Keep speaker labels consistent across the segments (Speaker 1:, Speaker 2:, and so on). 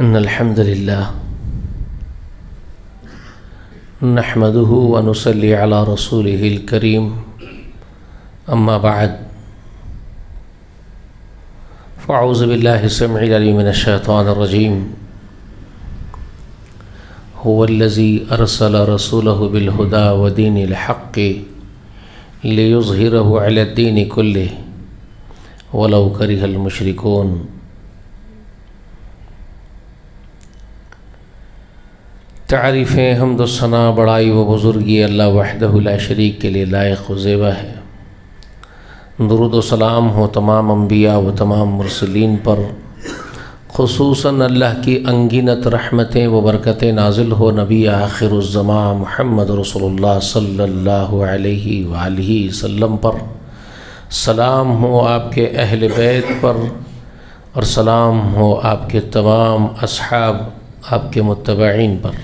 Speaker 1: ان الحمد لله نحمده ونصلي على رسوله الكريم اما بعد فاعوذ بالله السميع العليم من الشيطان الرجيم هو الذي ارسل رسوله بالهدى ودين الحق ليظهره على الدين كله ولو كره المشركون۔ تعریفیں حمد و ثنا بڑائی و بزرگی اللہ وحدہ لا شریک کے لیے لائق و زیبا ہے۔ درود و سلام ہو تمام انبیاء و تمام مرسلین پر، خصوصاً اللہ کی انگنت رحمتیں و برکتیں نازل ہو نبی آخر الزمان محمد رسول اللہ صلی اللہ علیہ وآلہ وسلم پر، سلام ہو آپ کے اہل بیت پر، اور سلام ہو آپ کے تمام اصحاب، آپ کے متبعین پر۔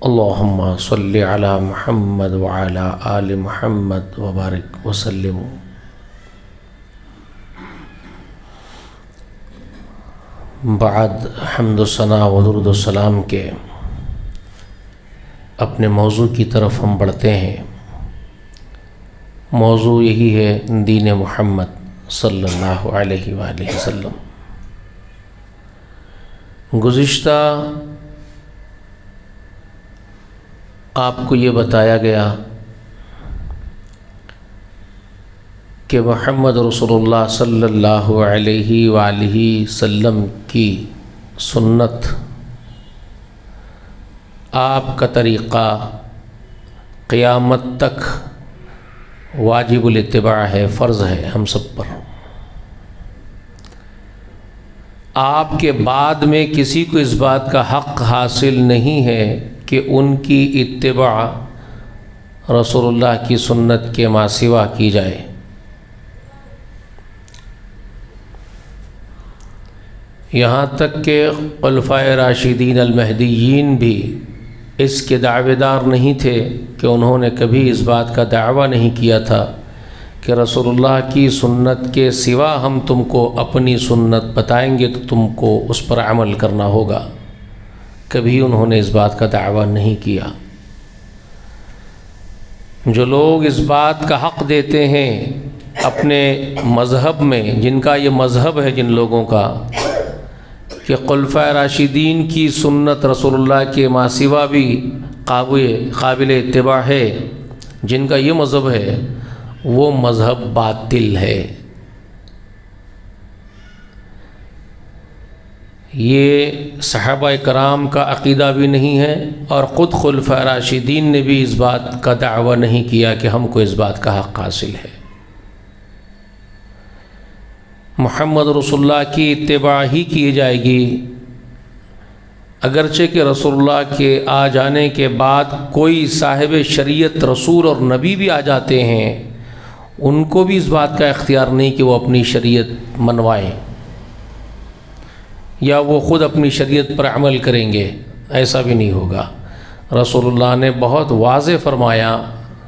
Speaker 1: اللہم صلی علی محمد وعلی آل محمد وبارک وسلم۔ بعد حمد و ثنا و درود و سلام کے اپنے موضوع کی طرف ہم بڑھتے ہیں۔ موضوع یہی ہے دین محمد صلی اللہ علیہ وآلہ وسلم۔ گزشتہ آپ کو یہ بتایا گیا کہ محمد رسول اللہ صلی اللہ علیہ وآلہ وسلم کی سنت، آپ کا طریقہ قیامت تک واجب الاتباع ہے، فرض ہے ہم سب پر۔ آپ کے بعد میں کسی کو اس بات کا حق حاصل نہیں ہے کہ ان کی اتباع رسول اللہ کی سنت کے ما سوا کی جائے۔ یہاں تک کہ خلفائے راشدین المہدیین بھی اس کے دعوے دار نہیں تھے کہ انہوں نے کبھی اس بات کا دعویٰ نہیں کیا تھا کہ رسول اللہ کی سنت کے سوا ہم تم کو اپنی سنت بتائیں گے تو تم کو اس پر عمل کرنا ہوگا۔ کبھی انہوں نے اس بات کا دعویٰ نہیں کیا۔ جو لوگ اس بات کا حق دیتے ہیں اپنے مذہب میں، جن کا یہ مذہب ہے جن لوگوں کا کہ خلفائے راشدین کی سنت رسول اللہ کے ما سوا بھی قابل اتباع ہے، جن کا یہ مذہب ہے، وہ مذہب باطل ہے۔ یہ صحابہ کرام کا عقیدہ بھی نہیں ہے، اور خود خلفائے راشدین نے بھی اس بات کا دعویٰ نہیں کیا کہ ہم کو اس بات کا حق حاصل ہے۔ محمد رسول اللہ کی اتباع ہی کی جائے گی، اگرچہ کہ رسول اللہ کے آ جانے کے بعد کوئی صاحب شریعت رسول اور نبی بھی آ جاتے ہیں، ان کو بھی اس بات کا اختیار نہیں کہ وہ اپنی شریعت منوائیں یا وہ خود اپنی شریعت پر عمل کریں گے، ایسا بھی نہیں ہوگا۔ رسول اللہ نے بہت واضح فرمایا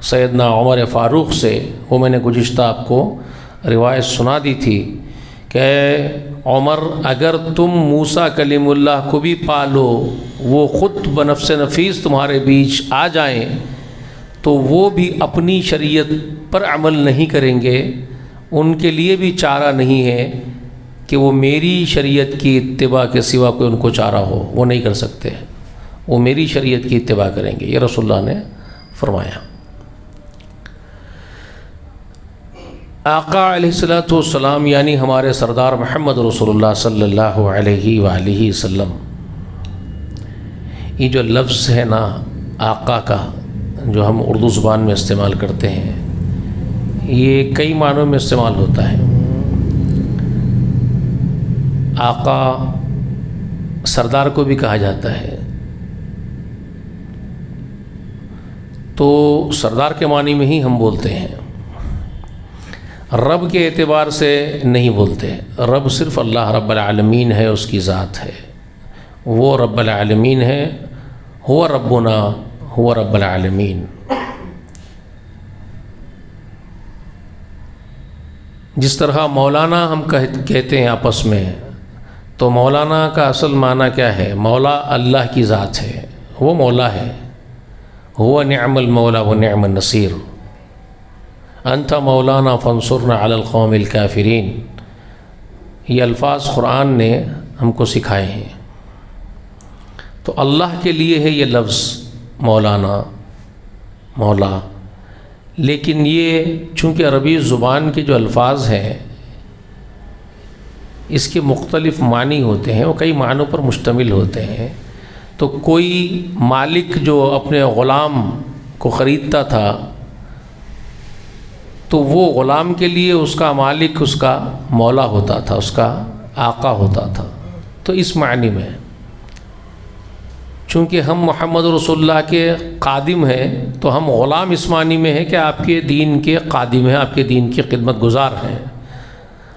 Speaker 1: سیدنا عمر فاروق سے، وہ میں نے گزشتہ آپ کو روایت سنا دی تھی کہ عمر، اگر تم موسیٰ کلیم اللہ کو بھی پالو، وہ خود بنفس نفیس تمہارے بیچ آ جائیں تو وہ بھی اپنی شریعت پر عمل نہیں کریں گے، ان کے لیے بھی چارہ نہیں ہے کہ وہ میری شریعت کی اتباع کے سوا کوئی ان کو چارہ ہو، وہ نہیں کر سکتے، وہ میری شریعت کی اتباع کریں گے۔ یہ رسول اللہ نے فرمایا۔ آقا علیہ السلام یعنی ہمارے سردار محمد رسول اللہ صلی اللہ علیہ وآلہ وسلم، یہ جو لفظ ہے نا آقا کا، جو ہم اردو زبان میں استعمال کرتے ہیں، یہ کئی معنوں میں استعمال ہوتا ہے۔ آقا سردار کو بھی کہا جاتا ہے، تو سردار کے معنی میں ہی ہم بولتے ہیں، رب کے اعتبار سے نہیں بولتے۔ رب صرف اللہ رب العالمین ہے، اس کی ذات ہے، وہ رب العالمین ہے، ہوا ربنا ہوا رب العالمین۔ جس طرح مولانا ہم کہتے ہیں آپس میں، تو مولانا کا اصل معنی کیا ہے؟ مولا اللہ کی ذات ہے، وہ مولا ہے، هو نعم المولا و نعم النصیر، انت مولانا فانصرنا علی القوم الکافرین. یہ الفاظ قرآن نے ہم کو سکھائے ہیں. تو اللہ کے لیے ہے یہ لفظ مولانا، مولا. لیکن یہ چونکہ عربی زبان کے جو الفاظ ہیں اس کے مختلف معنی ہوتے ہیں، وہ کئی معنوں پر مشتمل ہوتے ہیں. تو کوئی مالک جو اپنے غلام کو خریدتا تھا تو وہ غلام کے لیے اس کا مالک اس کا مولا ہوتا تھا، اس کا آقا ہوتا تھا. تو اس معنی میں چونکہ ہم محمد رسول اللہ کے خادم ہیں تو ہم غلام اس معنی میں ہیں کہ آپ کے دین کے خادم ہیں، آپ کے دین کی خدمت گزار ہیں،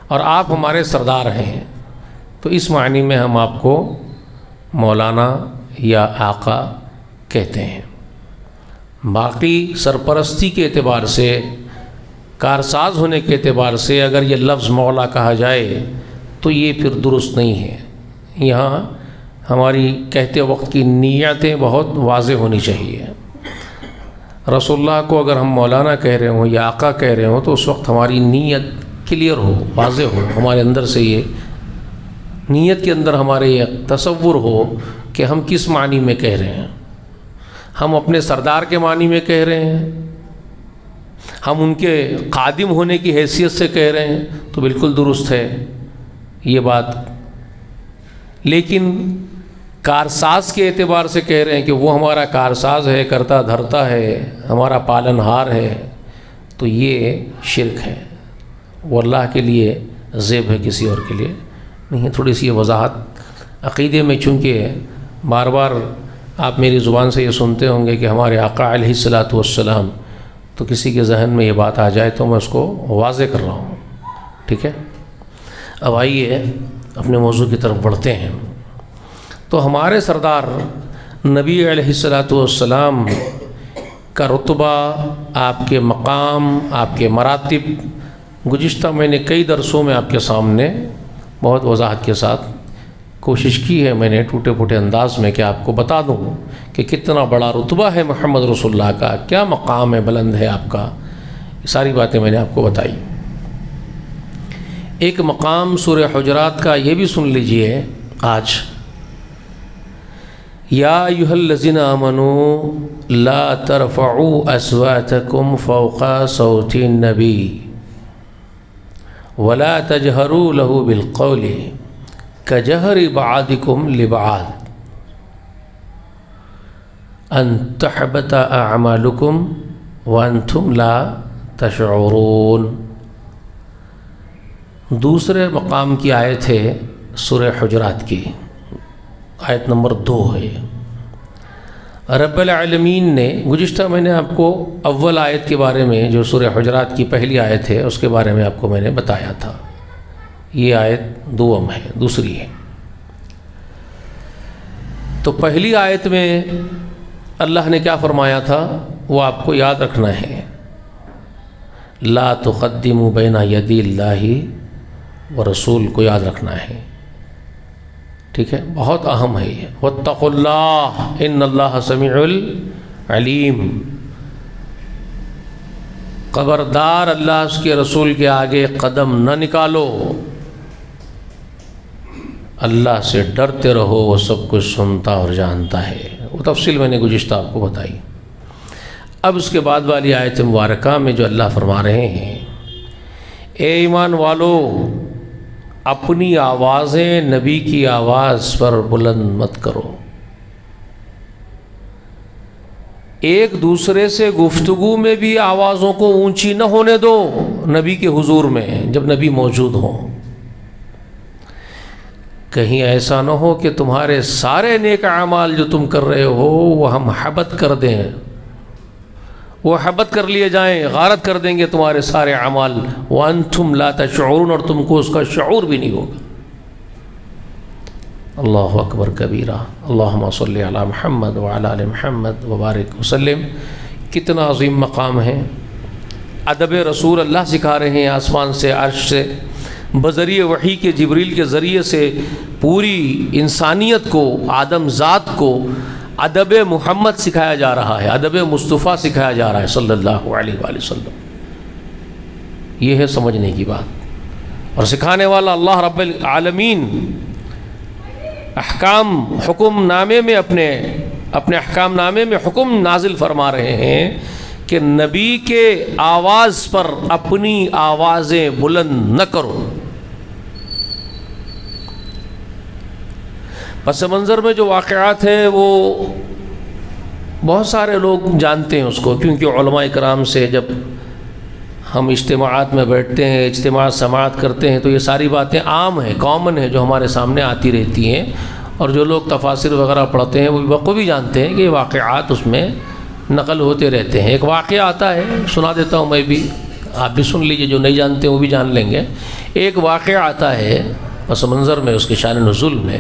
Speaker 1: اور آپ ہمارے سردار ہیں. تو اس معنی میں ہم آپ کو مولانا یا آقا کہتے ہیں. باقی سرپرستی کے اعتبار سے، کارساز ہونے کے اعتبار سے اگر یہ لفظ مولا کہا جائے تو یہ پھر درست نہیں ہے. یہاں ہماری کہتے وقت کی نیتیں بہت واضح ہونی چاہیے. رسول اللہ کو اگر ہم مولانا کہہ رہے ہوں یا آقا کہہ رہے ہوں تو اس وقت ہماری نیت کلیئر ہو، واضح ہو، ہمارے اندر سے یہ نیت کے اندر ہمارے یہ تصور ہو کہ ہم کس معنی میں کہہ رہے ہیں. ہم اپنے سردار کے معنی میں کہہ رہے ہیں، ہم ان کے خادم ہونے کی حیثیت سے کہہ رہے ہیں تو بالکل درست ہے یہ بات. لیکن کارساز کے اعتبار سے کہہ رہے ہیں کہ وہ ہمارا کارساز ہے، کرتا دھرتا ہے، ہمارا پالن ہار ہے، تو یہ شرک ہے. وہ اللہ کے لیے زیب ہے، کسی اور کے لیے نہیں ہے. تھوڑی سی یہ وضاحت عقیدے میں، چونکہ بار بار آپ میری زبان سے یہ سنتے ہوں گے کہ ہمارے آقا علیہ الصلاۃ والسلام، تو کسی کے ذہن میں یہ بات آ جائے تو میں اس کو واضح کر رہا ہوں. ٹھیک ہے، اب آئیے اپنے موضوع کی طرف بڑھتے ہیں. تو ہمارے سردار نبی علیہ الصلاۃ والسلام کا رتبہ، آپ کے مقام، آپ کے مراتب، گزشتہ میں نے کئی درسوں میں آپ کے سامنے بہت وضاحت کے ساتھ کوشش کی ہے میں نے ٹوٹے پھوٹے انداز میں کہ آپ کو بتا دوں کہ کتنا بڑا رتبہ ہے محمد رسول اللہ کا، کیا مقام ہے، بلند ہے آپ کا. یہ ساری باتیں میں نے آپ کو بتائی. ایک مقام سورہ حجرات کا یہ بھی سن لیجئے آج. یا ایھا الذین آمنوا لا ترفعوا اصواتکم فوق صوت النبی ولا تجہروا له بالقول کجہر بعضکم لبعض ان تحبط اعمالکم وانتم لا تشعرون. دوسرے مقام کی آیت ہے سورہ حجرات کی، آیت نمبر 2 ہے. رب العالمین نے گزشتہ میں نے آپ کو اول آیت کے بارے میں، جو سورہ حجرات کی پہلی آیت ہے، اس کے بارے میں آپ کو میں نے بتایا تھا. یہ آیت دوم ہے، دوسری ہے. تو پہلی آیت میں اللہ نے کیا فرمایا تھا وہ آپ کو یاد رکھنا ہے. لا تقدموا بین یدی اللہ ورسول کو یاد رکھنا ہے. ٹھیک ہے، بہت اہم ہے یہ. واتقوا اللہ ان اللہ سمیع علیم. خبردار اللہ اس کے رسول کے آگے قدم نہ نکالو، اللہ سے ڈرتے رہو، وہ سب کچھ سنتا اور جانتا ہے. وہ تفصیل میں نے گزشتہ آپ کو بتائی. اب اس کے بعد والی آیت مبارکہ میں جو اللہ فرما رہے ہیں، اے ایمان والو اپنی آوازیں نبی کی آواز پر بلند مت کرو، ایک دوسرے سے گفتگو میں بھی آوازوں کو اونچی نہ ہونے دو نبی کے حضور میں جب نبی موجود ہوں. کہیں ایسا نہ ہو کہ تمہارے سارے نیک اعمال جو تم کر رہے ہو وہ ہم حبط کر دیں، وہ حبط کر لیے جائیں، غارت کر دیں گے تمہارے سارے اعمال. وانتم لا تشعرون، اور تم کو اس کا شعور بھی نہیں ہوگا. اللہ اکبر کبیرہ. اللہم صلی علی محمد وعلی آل محمد وبارک وسلم. کتنا عظیم مقام ہے. ادب رسول اللہ سکھا رہے ہیں آسمان سے، عرش سے، بذریعہ وحی کے جبریل کے ذریعے سے پوری انسانیت کو، آدم ذات کو ادب محمد سکھایا جا رہا ہے، ادب مصطفیٰ سکھایا جا رہا ہے صلی اللہ علیہ وآلہ وسلم. یہ ہے سمجھنے کی بات. اور سکھانے والا اللہ رب العالمین احکام حکم نامے میں اپنے احکام نامے میں حکم نازل فرما رہے ہیں کہ نبی کے آواز پر اپنی آوازیں بلند نہ کرو. پس منظر میں جو واقعات ہیں وہ بہت سارے لوگ جانتے ہیں اس کو، کیونکہ علماء کرام سے جب ہم اجتماعات میں بیٹھتے ہیں، اجتماعات سماعت کرتے ہیں، تو یہ ساری باتیں عام ہیں، کامن ہیں، جو ہمارے سامنے آتی رہتی ہیں. اور جو لوگ تفاسیر وغیرہ پڑھتے ہیں وہ بخوبی جانتے ہیں کہ یہ واقعات اس میں نقل ہوتے رہتے ہیں. ایک واقعہ آتا ہے، سنا دیتا ہوں میں بھی، آپ بھی سن لیجئے، جو نہیں جانتے وہ بھی جان لیں گے. ایک واقعہ آتا ہے پس منظر میں اس کے شان نزول میں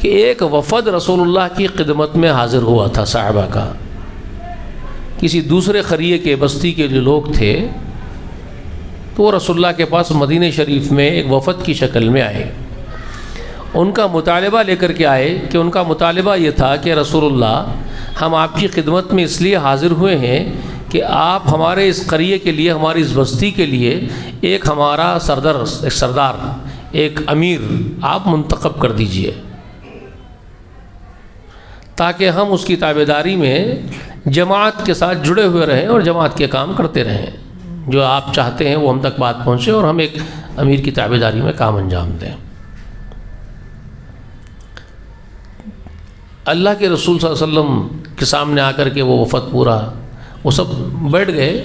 Speaker 1: کہ ایک وفد رسول اللہ کی خدمت میں حاضر ہوا تھا صحابہ کا. کسی دوسرے قریے کے بستی کے جو لوگ تھے تو وہ رسول اللہ کے پاس مدینہ شریف میں ایک وفد کی شکل میں آئے. ان کا مطالبہ لے کر کے آئے کہ ان کا مطالبہ یہ تھا کہ رسول اللہ، ہم آپ کی خدمت میں اس لیے حاضر ہوئے ہیں کہ آپ ہمارے اس قریے کے لیے، ہماری اس بستی کے لیے ایک ہمارا سردار، ایک امیر آپ منتخب کر دیجئے، تاکہ ہم اس کی تابعداری میں جماعت کے ساتھ جڑے ہوئے رہیں اور جماعت کے کام کرتے رہیں. جو آپ چاہتے ہیں وہ ہم تک بات پہنچے اور ہم ایک امیر کی تابعداری میں کام انجام دیں. اللہ کے رسول صلی اللہ علیہ وسلم کے سامنے آ کر کے وہ وفد پورا وہ سب بیٹھ گئے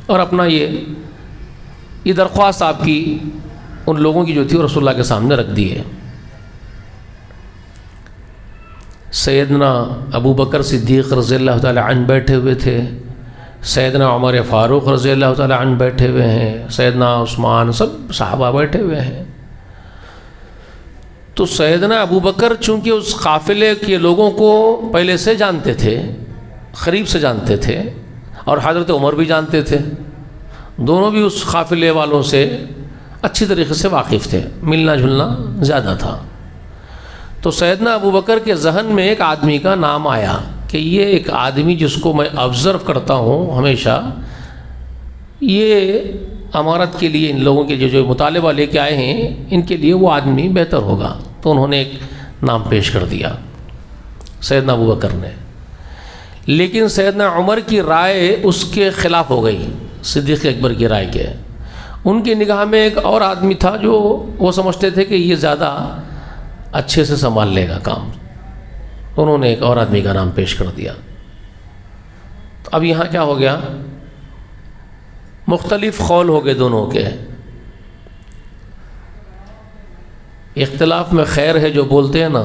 Speaker 1: اور اپنا یہ درخواست آپ کی ان لوگوں کی جو تھی وہ رسول اللہ کے سامنے رکھ دی ہے. سیدنا ابو بکر صدیق رضی اللہ تعالی عنہ بیٹھے ہوئے تھے، سیدنا عمر فاروق رضی اللہ تعالی عنہ بیٹھے ہوئے ہیں، سیدنا عثمان، سب صحابہ بیٹھے ہوئے ہیں. تو سیدنا ابو بکر چونکہ اس قافلے کے لوگوں کو پہلے سے جانتے تھے، قریب سے جانتے تھے، اور حضرت عمر بھی جانتے تھے، دونوں بھی اس قافلے والوں سے اچھی طریقے سے واقف تھے، ملنا جلنا زیادہ تھا. تو سیدنا ابو بکر کے ذہن میں ایک آدمی کا نام آیا کہ یہ ایک آدمی جس کو میں آبزرو کرتا ہوں ہمیشہ، یہ امارت کے لیے ان لوگوں کے جو مطالبہ لے کے آئے ہیں ان کے لیے وہ آدمی بہتر ہوگا. تو انہوں نے ایک نام پیش کر دیا سیدنا ابو بکر نے. لیکن سیدنا عمر کی رائے اس کے خلاف ہو گئی، صدیق اکبر کی رائے کے. ان کی نگاہ میں ایک اور آدمی تھا جو وہ سمجھتے تھے کہ یہ زیادہ اچھے سے سنبھال لے گا کام. انہوں نے ایک اور آدمی کا نام پیش کر دیا. تو اب یہاں کیا ہو گیا، مختلف قول ہو گئے دونوں کے. اختلاف میں خیر ہے جو بولتے ہیں نا،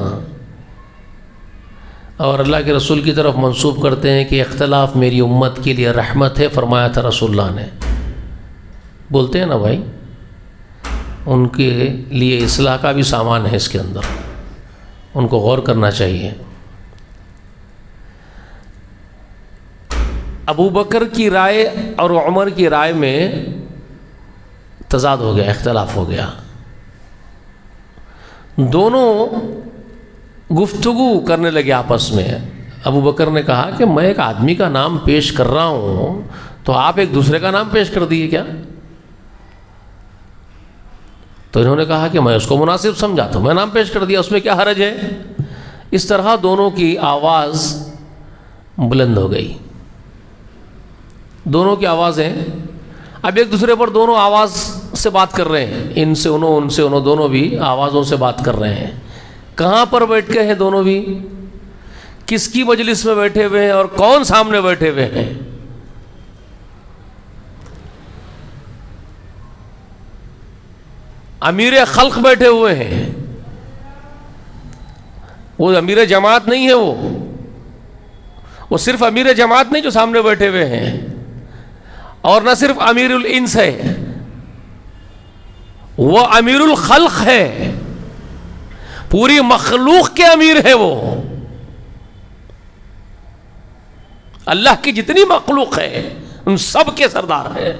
Speaker 1: اور اللہ کے رسول کی طرف منسوب کرتے ہیں کہ اختلاف میری امت کے لیے رحمت ہے، فرمایا تھا رسول اللہ نے. بولتے ہیں نا بھائی، ان کے لیے اصلاح کا بھی سامان ہے اس کے اندر، ان کو غور کرنا چاہیے. ابو بکر کی رائے اور عمر کی رائے میں تضاد ہو گیا، اختلاف ہو گیا. دونوں گفتگو کرنے لگے آپس میں. ابو بکر نے کہا کہ میں ایک آدمی کا نام پیش کر رہا ہوں تو آپ ایک دوسرے کا نام پیش کر دیے کیا؟ تو انہوں نے کہا کہ میں اس کو مناسب سمجھا تو میں نام پیش کر دیا، اس میں کیا حرج ہے. اس طرح دونوں کی آواز بلند ہو گئی، دونوں کی آوازیں اب ایک دوسرے پر دونوں آواز سے بات کر رہے ہیں، ان سے انہوں، ان سے انہوں، دونوں بھی آوازوں سے بات کر رہے ہیں. کہاں پر بیٹھ کے ہیں دونوں بھی، کس کی مجلس میں بیٹھے ہوئے ہیں اور کون سامنے بیٹھے ہوئے ہیں. امیر خلق بیٹھے ہوئے ہیں، وہ امیر جماعت نہیں ہے، وہ صرف امیر جماعت نہیں جو سامنے بیٹھے ہوئے ہیں، اور نہ صرف امیر الانس ہے، وہ امیر الخلق ہے، پوری مخلوق کے امیر ہے. وہ اللہ کی جتنی مخلوق ہے ان سب کے سردار ہے.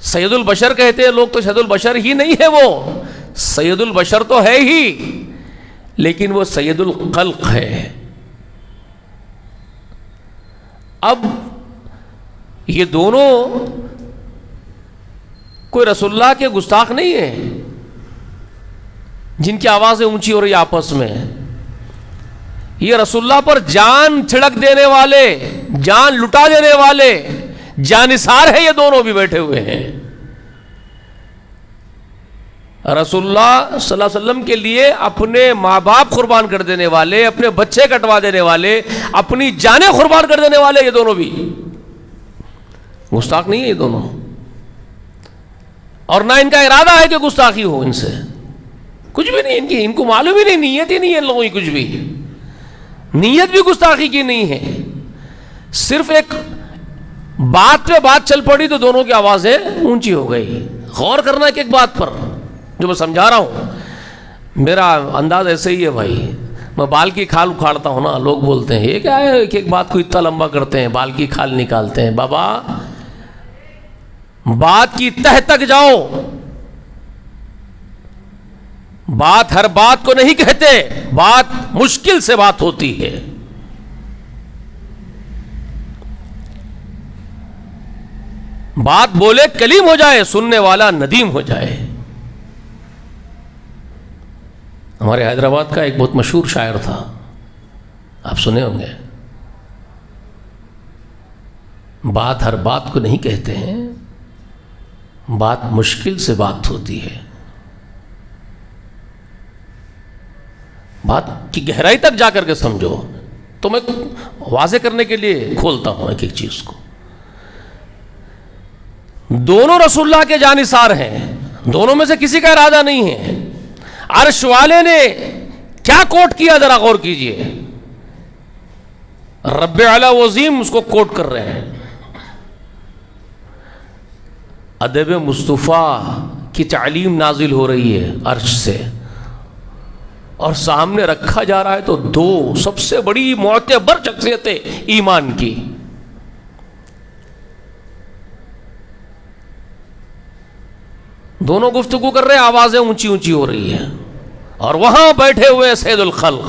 Speaker 1: سید البشر کہتے ہیں لوگ تو سید البشر ہی نہیں ہے، وہ سید البشر تو ہے ہی، لیکن وہ سید الخلق ہے۔ اب یہ دونوں کوئی رسول اللہ کے گستاخ نہیں ہیں جن کی آوازیں اونچی ہو رہی آپس میں، یہ رسول اللہ پر جان چھڑک دینے والے، جان لٹا دینے والے جانثار ہیں، یہ دونوں بھی بیٹھے ہوئے ہیں۔ رسول اللہ صلی اللہ علیہ وسلم کے لیے اپنے ماں باپ قربان کر دینے والے، اپنے بچے کٹوا دینے والے، اپنی جانیں قربان کر دینے والے، یہ دونوں بھی گستاخ نہیں ہے یہ دونوں، اور نہ ان کا ارادہ ہے کہ گستاخی ہو ان سے، کچھ بھی نہیں، ان کو معلوم ہی نہیں، نیت ہی نہیں ہے ان لوگوں کی، کچھ بھی نیت بھی گستاخی کی نہیں ہے، صرف ایک بات پہ بات چل پڑی تو دونوں کی آوازیں اونچی ہو گئی۔ غور کرنا ایک بات پر جو میں سمجھا رہا ہوں، میرا انداز ایسے ہی ہے بھائی، میں بال کی کھال اکھاڑتا ہوں نا، لوگ بولتے ہیں یہ کیا ہے، ایک بات کو اتنا لمبا کرتے ہیں، بال کی کھال نکالتے ہیں۔ بابا بات کی تہ تک جاؤ، بات ہر بات کو نہیں کہتے، بات مشکل سے بات ہوتی ہے۔ بات بولے کلیم ہو جائے، سننے والا ندیم ہو جائے۔ ہمارے حیدرآباد کا ایک بہت مشہور شاعر تھا، آپ سنے ہوں گے، بات ہر بات کو نہیں کہتے ہیں، بات مشکل سے بات ہوتی ہے۔ بات کی گہرائی تک جا کر کے سمجھو، تو میں واضح کرنے کے لیے کھولتا ہوں ایک ایک چیز کو۔ دونوں رسول اللہ کے جانثار ہیں، دونوں میں سے کسی کا ارادہ نہیں ہے۔ عرش والے نے کیا کوٹ کیا ذرا غور کیجئے، رب اعلیٰ و عظیم اس کو کوٹ کر رہے ہیں۔ ادب مصطفیٰ کی تعلیم نازل ہو رہی ہے عرش سے، اور سامنے رکھا جا رہا ہے تو دو سب سے بڑی معتبر شخصیتیں ایمان کی، دونوں گفتگو کر رہے ہیں، آوازیں اونچی اونچی ہو رہی ہیں، اور وہاں بیٹھے ہوئے سید الخلق،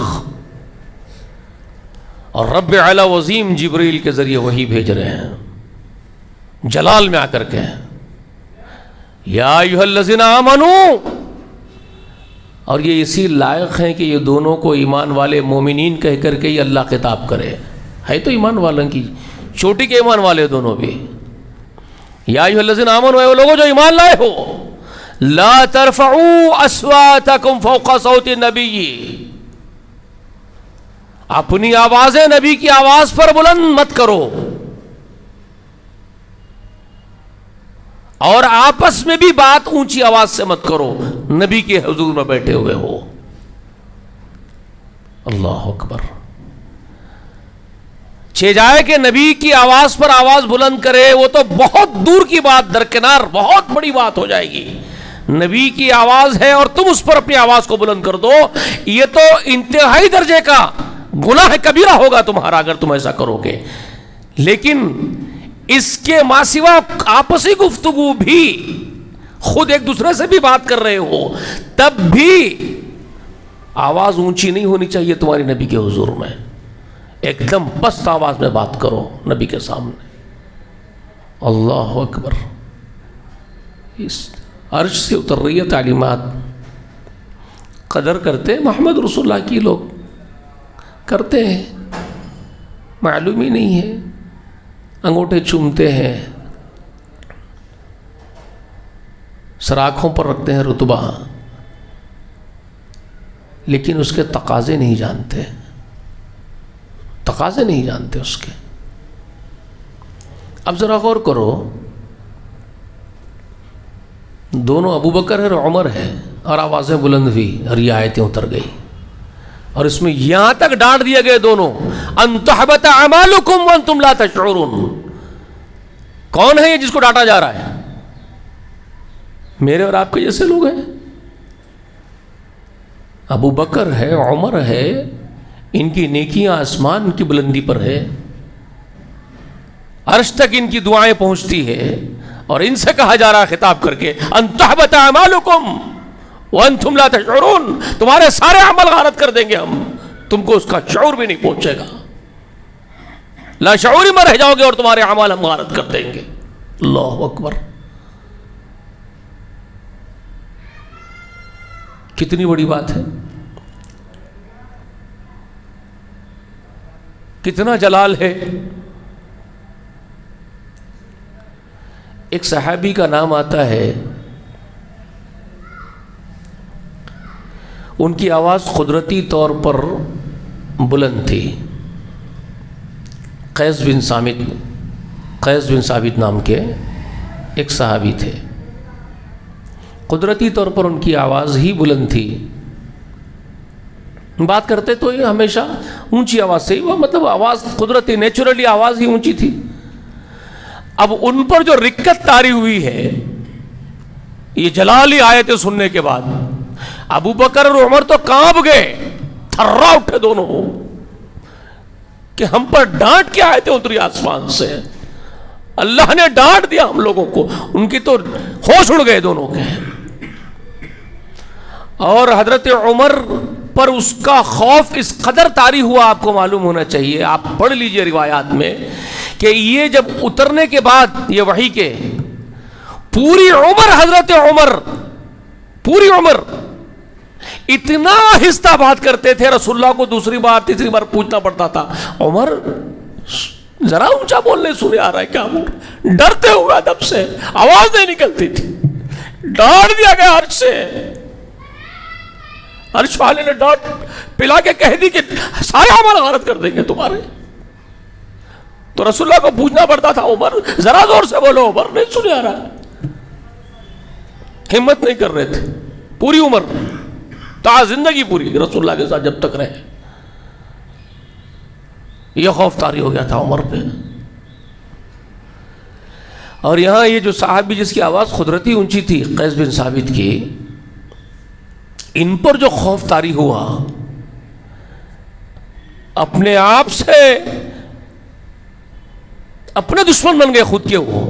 Speaker 1: اور رب اعلیٰ و عظیم جبریل کے ذریعے وحی بھیج رہے ہیں جلال میں آ کر کے، یا ایھا الذین آمنوا، اور یہ اسی لائق ہیں کہ یہ دونوں کو ایمان والے مومنین کہہ کر کے یہ اللہ خطاب کرے، ہے تو ایمان والوں کی چوٹی کے ایمان والے دونوں بھی۔ یا ایھا الذین آمنوا، اے وہ لوگوں جو ایمان لائے ہو، لا ترفعوا اصواتکم فوق صوت النبی، اپنی آوازیں نبی کی آواز پر بلند مت کرو، اور آپس میں بھی بات اونچی آواز سے مت کرو، نبی کے حضور میں بیٹھے ہوئے ہو۔ اللہ اکبر۔ چھ جائے کہ نبی کی آواز پر آواز بلند کرے وہ تو بہت دور کی بات، درکنار بہت بڑی بات ہو جائے گی۔ نبی کی آواز ہے اور تم اس پر اپنی آواز کو بلند کر دو، یہ تو انتہائی درجے کا گناہ کبیرہ ہوگا تمہارا اگر تم ایسا کرو گے۔ لیکن اس کے ماں سوا آپسی گفتگو بھی، خود ایک دوسرے سے بھی بات کر رہے ہو، تب بھی آواز اونچی نہیں ہونی چاہیے تمہاری نبی کے حضور میں، ایک دم پست آواز میں بات کرو نبی کے سامنے۔ اللہ اکبر۔ اس عرش سے اتر رہی ہے تعلیمات، قدر کرتے محمد رسول اللہ کی، لوگ کرتے ہیں، معلوم ہی نہیں ہے، انگوٹھے چومتے ہیں، سراخوں پر رکھتے ہیں رتبہ، لیکن اس کے تقاضے نہیں جانتے، تقاضے نہیں جانتے اس کے۔ اب ذرا غور کرو، دونوں ابو بکر ہے اور عمر ہے، اور آوازیں بلند ہوئی اور یہ آیتیں اتر گئی، اور اس میں یہاں تک ڈانٹ دیا گئے دونوں، ان تحبط اعمالکم وانتم لا تشعرون۔ کون ہے یہ جس کو ڈانٹا جا رہا ہے؟ میرے اور آپ کے جیسے لوگ ہیں، ابو بکر ہے، عمر ہے، ان کی نیکیاں آسمان کی بلندی پر ہے، عرش تک ان کی دعائیں پہنچتی ہے، اور ان سے کہا جا رہا ہے خطاب کر کے، ان تحبط اعمالکم وانتم لا تشعرون، تمہارے سارے عمل غارت کر دیں گے ہم، تم کو اس کا شعور بھی نہیں پہنچے گا، لا شعوری میں رہ جاؤ گے اور تمہارے اعمال ہم غارت کر دیں گے۔ اللہ اکبر، کتنی بڑی بات ہے، کتنا جلال ہے۔ ایک صحابی کا نام آتا ہے، ان کی آواز قدرتی طور پر بلند تھی، قیس بن ثابت نام کے ایک صحابی تھے، قدرتی طور پر ان کی آواز ہی بلند تھی، بات کرتے تو یہ ہمیشہ اونچی آواز سے، وہ مطلب آواز قدرتی نیچرلی آواز ہی اونچی تھی۔ اب ان پر جو رکت طاری ہوئی ہے یہ جلالی آیتیں سننے کے بعد، ابو بکر اور عمر تو کانپ گئے، تھرا اٹھے دونوں کہ ہم پر ڈانٹ کے آیتیں اتری آسمان سے، اللہ نے ڈانٹ دیا ہم لوگوں کو، ان کی تو ہوش اڑ گئے دونوں کے۔ اور حضرت عمر پر اس کا خوف اس قدر طاری ہوا، آپ کو معلوم ہونا چاہیے، آپ پڑھ لیجئے روایات میں کہ یہ جب اترنے کے بعد یہ وحی کے پوری عمر حضرت عمر پوری عمر اتنا آہستہ بات کرتے تھے، رسول اللہ کو دوسری بار تیسری بار پوچھنا پڑتا تھا، عمر ذرا اونچا بولنے سنے آ رہا ہے کیا؟ عمر ڈرتے ہوئے ادب سے، آواز نہیں نکلتی تھی، ڈانٹ دیا گیا عرش سے، عرش والے نے ڈانٹ پلا کے کہہ دی کہ سارے عمل غارت کر دیں گے تمہارے۔ تو رسول اللہ کو پوچھنا پڑتا تھا، عمر ذرا زور سے بولو، عمر نہیں سنے آ رہا، ہمت نہیں کر رہے تھے پوری عمر، تا زندگی پوری رسول اللہ کے ساتھ جب تک رہے۔ یہ خوف طاری ہو گیا تھا عمر پہ۔ اور یہاں یہ جو صحابی جس کی آواز قدرتی اونچی تھی، قیس بن ثابت کی، ان پر جو خوف طاری ہوا، اپنے آپ سے اپنے دشمن بن گئے، خود کے وہ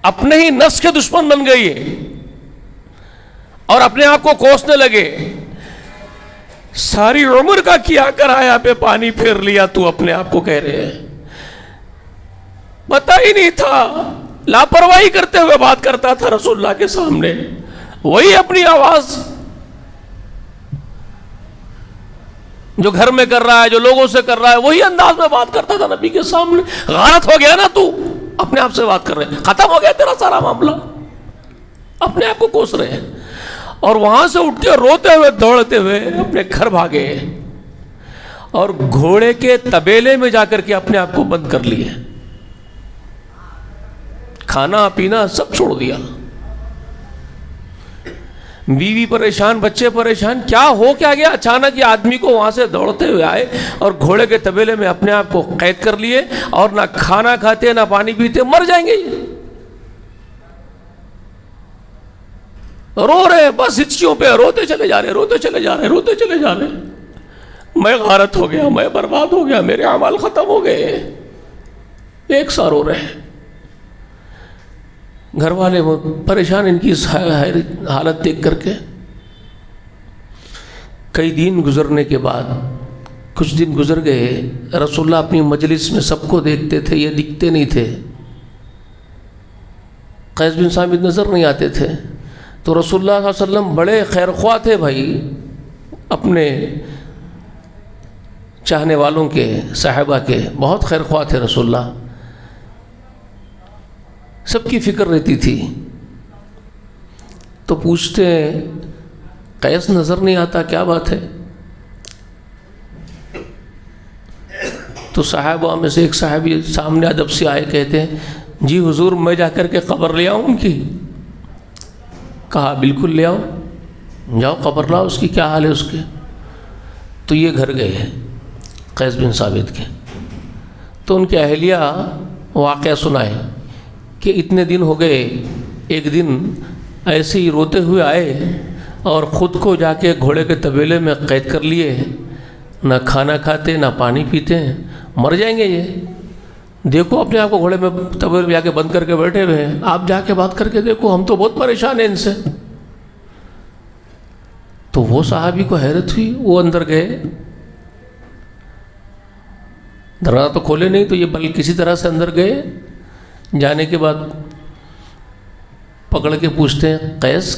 Speaker 1: اپنے ہی نفس کے دشمن بن گئے اور اپنے آپ کو کوسنے لگے، ساری عمر کا کیا کرایا پہ پانی پھیر لیا تو اپنے آپ کو کہہ رہے ہیں، پتہ ہی نہیں تھا، لاپرواہی کرتے ہوئے بات کرتا تھا رسول اللہ کے سامنے، وہی اپنی آواز جو گھر میں کر رہا ہے، جو لوگوں سے کر رہا ہے، وہی انداز میں بات کرتا تھا نبی کے سامنے۔ غارت ہو گیا نا تو، اپنے آپ سے بات کر رہے ہیں، ختم ہو گیا تیرا سارا معاملہ، اپنے آپ کو کوس رہے ہیں۔ اور وہاں سے اٹھ کے روتے ہوئے دوڑتے ہوئے اپنے گھر بھاگے اور گھوڑے کے تبیلے میں جا کر کے اپنے آپ کو بند کر لیے، کھانا پینا سب چھوڑ دیا، بیوی پریشان، بچے پریشان، کیا ہو کیا گیا؟ اچانک یہ آدمی کو وہاں سے دوڑتے ہوئے آئے اور گھوڑے کے تبیلے میں اپنے آپ کو قید کر لیے، اور نہ کھانا کھاتے نہ پانی پیتے، مر جائیں گے یہ، رو رہے بس ہچکیوں پہ، روتے چلے جا رہے، روتے چلے جا رہے، روتے چلے جا رہے، میں غارت ہو گیا، میں برباد ہو گیا، میرے اعمال ختم ہو گئے، ایک سا رو رہے۔ گھر والے پریشان ان کی حالت دیکھ کر کے۔ کئی دن گزرنے کے بعد، کچھ دن گزر گئے، رسول اللہ اپنی مجلس میں سب کو دیکھتے تھے، یہ دکھتے نہیں تھے، قیس بن ثابت نظر نہیں آتے تھے، تو رسول اللہ صلی اللہ علیہ وسلم بڑے خیرخواہ تھے بھائی، اپنے چاہنے والوں کے، صحابہ کے بہت خیرخواہ تھے رسول اللہ، سب کی فکر رہتی تھی۔ تو پوچھتے ہیں قیس نظر نہیں آتا، کیا بات ہے؟ تو صحابہ میں سے ایک صحابی سامنے ادب سے آئے، کہتے ہیں جی حضور میں جا کر کے قبر لے آؤں ان کی؟ کہا بالکل لے آؤ، جاؤ قبر لاؤ، اس کی کیا حال ہے اس کے؟ تو یہ گھر گئے قیس بن ثابت کے، تو ان کے اہلیہ واقعہ سنائے کہ اتنے دن ہو گئے، ایک دن ایسے ہی روتے ہوئے آئے اور خود کو جا کے گھوڑے کے تبیلے میں قید کر لیے، نہ کھانا کھاتے نہ پانی پیتے ہیں، مر جائیں گے یہ، دیکھو اپنے آپ کو گھوڑے میں تبیلے میں جا کے بند کر کے بیٹھے ہوئے ہیں، آپ جا کے بات کر کے دیکھو، ہم تو بہت پریشان ہیں ان سے۔ تو وہ صحابی کو حیرت ہوئی، وہ اندر گئے، دروازہ تو کھولے نہیں، تو یہ بل کسی طرح سے اندر گئے، جانے کے بعد پکڑ کے پوچھتے ہیں قیس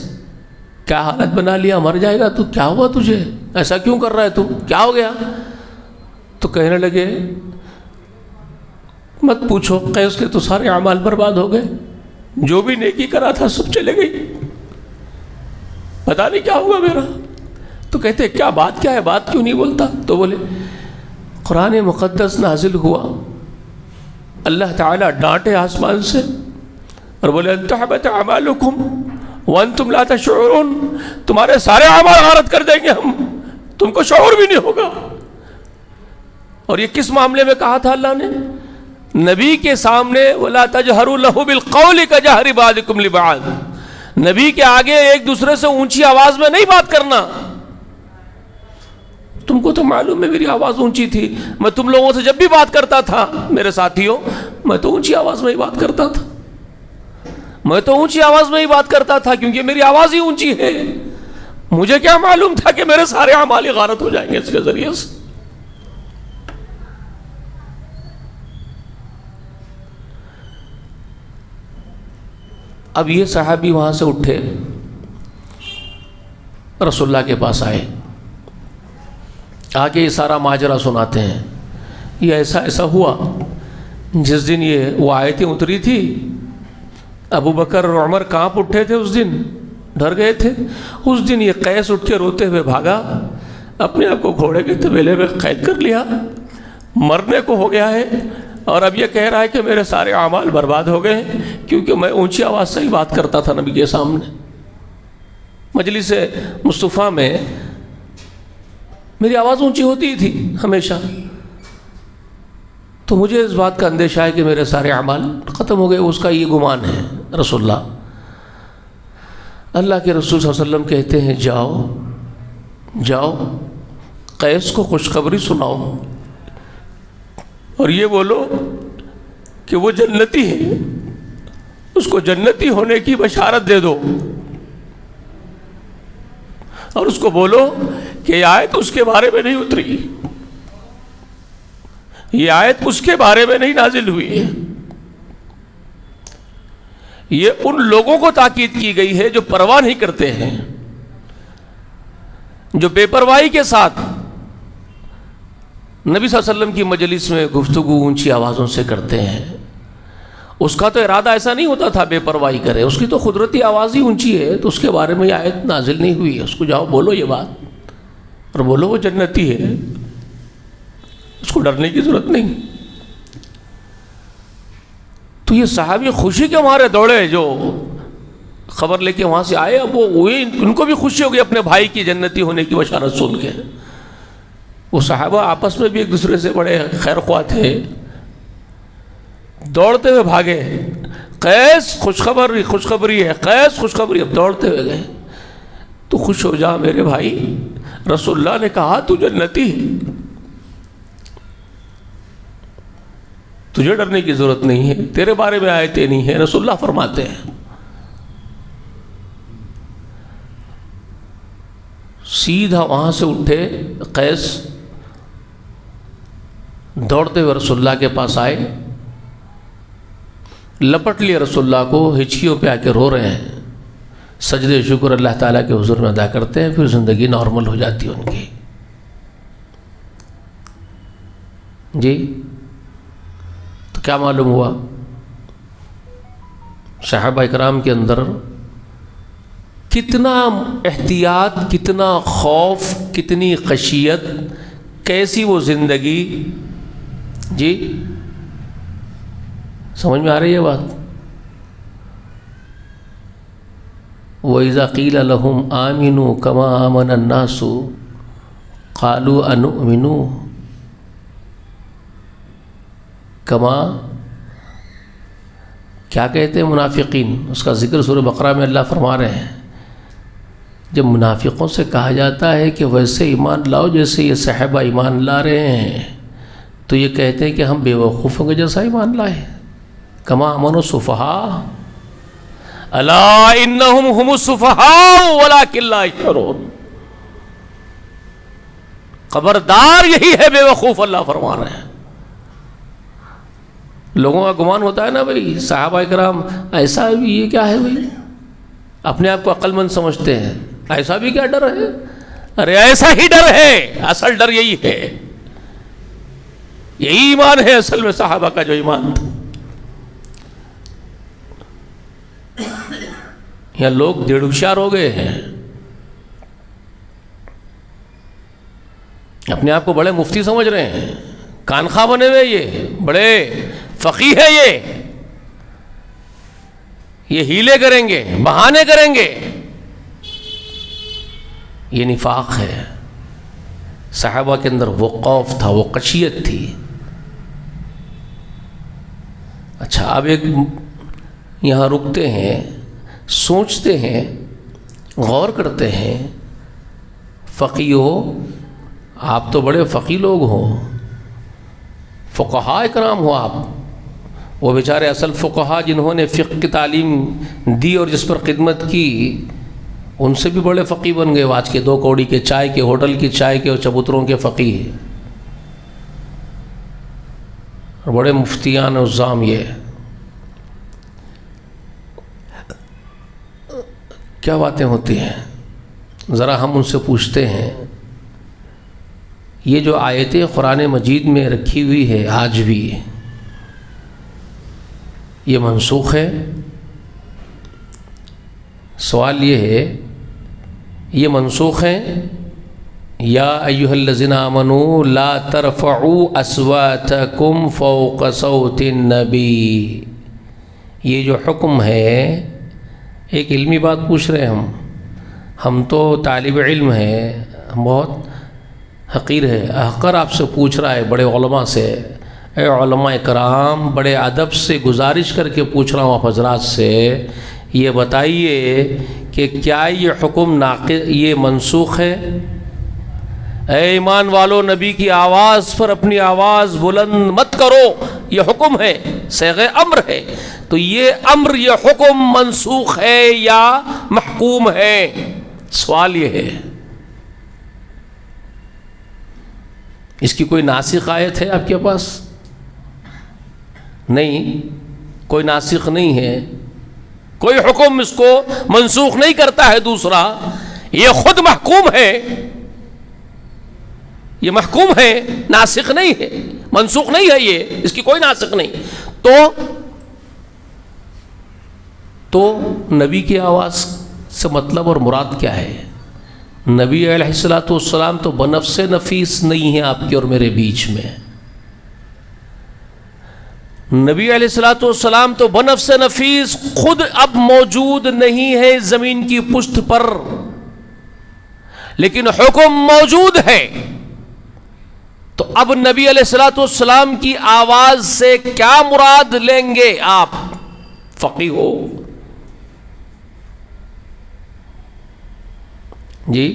Speaker 1: کیا حالت بنا لیا، مر جائے گا تو، کیا ہوا تجھے، ایسا کیوں کر رہا ہے تو، کیا ہو گیا؟ تو کہنے لگے مت پوچھو قیس کے تو سارے اعمال برباد ہو گئے، جو بھی نیکی کرا تھا سب چلے گئی، پتہ نہیں کیا ہوا میرا۔ تو کہتے کیا بات کیا ہے، بات کیوں نہیں بولتا؟ تو بولے قرآن مقدس نازل ہوا، اللہ تعالیٰ ڈانٹے آسمان سے اور بولے ان تحبط اعمالکم وانتم لا تشعرون، تمہارے سارے اعمال غارت کر دیں گے ہم، تم کو شعور بھی نہیں ہوگا۔ اور یہ کس معاملے میں کہا تھا اللہ نے؟ نبی کے سامنے ولا تجہروا لہ بالقول کجہر بعضکم لبعض، نبی کے آگے ایک دوسرے سے اونچی آواز میں نہیں بات کرنا۔ تم کو تو معلوم ہے میری آواز اونچی تھی، میں تم لوگوں سے جب بھی بات کرتا تھا میرے ساتھیوں، میں تو اونچی آواز میں ہی بات کرتا تھا، میں تو اونچی آواز میں ہی بات کرتا تھا کیونکہ میری آواز ہی اونچی ہے، مجھے کیا معلوم تھا کہ میرے سارے اعمال غارت ہو جائیں گے اس کے ذریعے سے۔ اب یہ صحابی وہاں سے اٹھے، رسول اللہ کے پاس آئے، آگے یہ سارا ماجرا سناتے ہیں، یہ ایسا ایسا ہوا، جس دن وہ آیتیں اتری تھی ابو بکر اور عمر کانپ اٹھے تھے، اس دن ڈر گئے تھے، اس دن یہ قیس اٹھ کے روتے ہوئے بھاگا، اپنے آپ کو گھوڑے کے طویلے میں قید کر لیا، مرنے کو ہو گیا ہے، اور اب یہ کہہ رہا ہے کہ میرے سارے اعمال برباد ہو گئے ہیں کیونکہ میں اونچی آواز سے ہی بات کرتا تھا نبی کے سامنے۔ مجلس مصطفیٰ میں میری آواز اونچی ہوتی تھی ہمیشہ، تو مجھے اس بات کا اندیشہ ہے کہ میرے سارے اعمال ختم ہو گئے، اس کا یہ گمان ہے۔ رسول اللہ کے رسول صلی اللہ علیہ وسلم کہتے ہیں جاؤ قیس کو خوشخبری سناؤ اور یہ بولو کہ وہ جنتی ہے، اس کو جنتی ہونے کی بشارت دے دو، اور اس کو بولو کہ یہ آیت اس کے بارے میں نہیں اتری، یہ آیت اس کے بارے میں نہیں نازل ہوئی ہے، یہ ان لوگوں کو تاکید کی گئی ہے جو پرواہ نہیں کرتے ہیں، جو بے پرواہی کے ساتھ نبی صلی اللہ علیہ وسلم کی مجلس میں گفتگو اونچی آوازوں سے کرتے ہیں۔ اس کا تو ارادہ ایسا نہیں ہوتا تھا بے پرواہی کرے، اس کی تو قدرتی آواز ہی اونچی ہے، تو اس کے بارے میں یہ آیت نازل نہیں ہوئی ہے، اس کو جاؤ بولو یہ بات، اور بولو وہ جنتی ہے، اس کو ڈرنے کی ضرورت نہیں۔ تو یہ صحابی خوشی کے مارے دوڑے، جو خبر لے کے وہاں سے آئے، اب وہ ان کو بھی خوشی ہو گئی اپنے بھائی کی جنتی ہونے کی بشارت سن کے۔ وہ صحابہ آپس میں بھی ایک دوسرے سے بڑے خیر خواہ تھے، دوڑتے ہوئے بھاگے، قیس خوشخبری ہے، قیس خوشخبری، اب دوڑتے ہوئے گئے، تو خوش ہو جا میرے بھائی، رسول اللہ نے کہا تو جنتی ہے، تجھے ڈرنے کی ضرورت نہیں ہے، تیرے بارے میں آیتیں نہیں ہیں، رسول اللہ فرماتے ہیں۔ سیدھا وہاں سے اٹھے قیس، دوڑتے ہوئے رسول اللہ کے پاس آئے، لپٹ لیے رسول اللہ کو، ہچکیوں پہ آ کے رو رہے ہیں، سجدے شکر اللہ تعالیٰ کے حضور میں ادا کرتے ہیں، پھر زندگی نارمل ہو جاتی ہے ان کی۔ جی تو کیا معلوم ہوا؟ صحابہ اکرام کے اندر کتنا احتیاط، کتنا خوف، کتنی خشیت، کیسی وہ زندگی۔ جی سمجھ میں آ رہی ہے بات؟ وَإِذَا قِيلَ لَهُمْ آمِنُوا كَمَا آمَنَ النَّاسُ قَالُوا أَنُؤْمِنُ كَمَا، کیا کہتے ہیں منافقین؟ اس کا ذکر سورہ بقرہ میں اللہ فرما رہے ہیں، جب منافقوں سے کہا جاتا ہے کہ ویسے ایمان لاؤ جیسے یہ صحابہ ایمان لا رہے ہیں، تو یہ کہتے ہیں کہ ہم بے وقوفوں کے جیسا ایمان لائے۔ کما امنوا السفہاء الا انہم هم السفہاء ولکن لا یشعرون، خبردار یہی ہے بے وقوف، اللہ فرما رہے ہیں۔ لوگوں کا گمان ہوتا ہے نا بھائی صحابہ کرام ایسا بھی، یہ کیا ہے بھائی، اپنے آپ کو عقل مند سمجھتے ہیں، ایسا بھی کیا ڈر ہے؟ ارے ایسا ہی ڈر ہے، اصل ڈر یہی ہے، یہی ایمان ہے اصل میں صحابہ کا جو ایمان تھا۔ یہاں لوگ ڈیڑھ ہوشیار ہو گئے ہیں، اپنے آپ کو بڑے مفتی سمجھ رہے ہیں، کانخواہ بنے ہوئے، یہ بڑے فقیہ ہے، یہ ہیلے کریں گے، بہانے کریں گے، یہ نفاق ہے۔ صحابہ کے اندر وہ خوف تھا، وہ خشیت تھی۔ اچھا اب ایک یہاں رکتے ہیں، سوچتے ہیں، غور کرتے ہیں، فقیہ ہو، آپ تو بڑے فقیہ لوگ ہو، فقہاء کرام ہو آپ، وہ بیچارے اصل فقہاء جنہوں نے فقہ کی تعلیم دی اور جس پر خدمت کی، ان سے بھی بڑے فقیہ بن گئے، آج کے 2 کوڑی کے چائے کے، ہوٹل کی چائے کے اور چبوتروں کے فقیہ، اور بڑے مفتیان عظام۔ یہ کیا باتیں ہوتی ہیں؟ ذرا ہم ان سے پوچھتے ہیں، یہ جو آیتیں قرآن مجید میں رکھی ہوئی ہے آج بھی، یہ منسوخ ہے؟ سوال یہ ہے، یہ منسوخ ہیں؟ یا ایھا الذین آمنوا لا ترفعوا اصواتکم فوق صوت النبی، یہ جو حکم ہے، ایک علمی بات پوچھ رہے ہیں ہم تو طالب علم ہیں، ہم بہت حقیر ہے، حقر آپ سے پوچھ رہا ہے، بڑے علماء سے، اے علماء کرام، بڑے ادب سے گزارش کر کے پوچھ رہا ہوں آپ حضرات سے، یہ بتائیے کہ کیا یہ حکم یہ منسوخ ہے؟ اے ایمان والو، نبی کی آواز پر اپنی آواز بلند مت کرو، یہ حکم ہے، صیغہ امر ہے، تو یہ امر، یہ حکم منسوخ ہے یا محکوم ہے؟ سوال یہ ہے۔ اس کی کوئی ناسخ آیت ہے آپ کے پاس؟ نہیں، کوئی ناسخ نہیں ہے، کوئی حکم اس کو منسوخ نہیں کرتا ہے۔ دوسرا، یہ خود محکوم ہے، یہ محکوم ہے، ناسخ نہیں ہے، منسوخ نہیں ہے، یہ اس کی کوئی ناسخ نہیں۔ تو نبی کی آواز سے مطلب اور مراد کیا ہے؟ نبی علیہ الصلوۃ والسلام تو بنفس نفیس نہیں ہے آپ کے اور میرے بیچ میں، نبی علیہ الصلوۃ والسلام تو بنفس نفیس خود اب موجود نہیں ہے زمین کی پشت پر، لیکن حکم موجود ہے۔ تو اب نبی علیہ الصلوۃ والسلام کی آواز سے کیا مراد لیں گے آپ؟ فقیہ ہو جی؟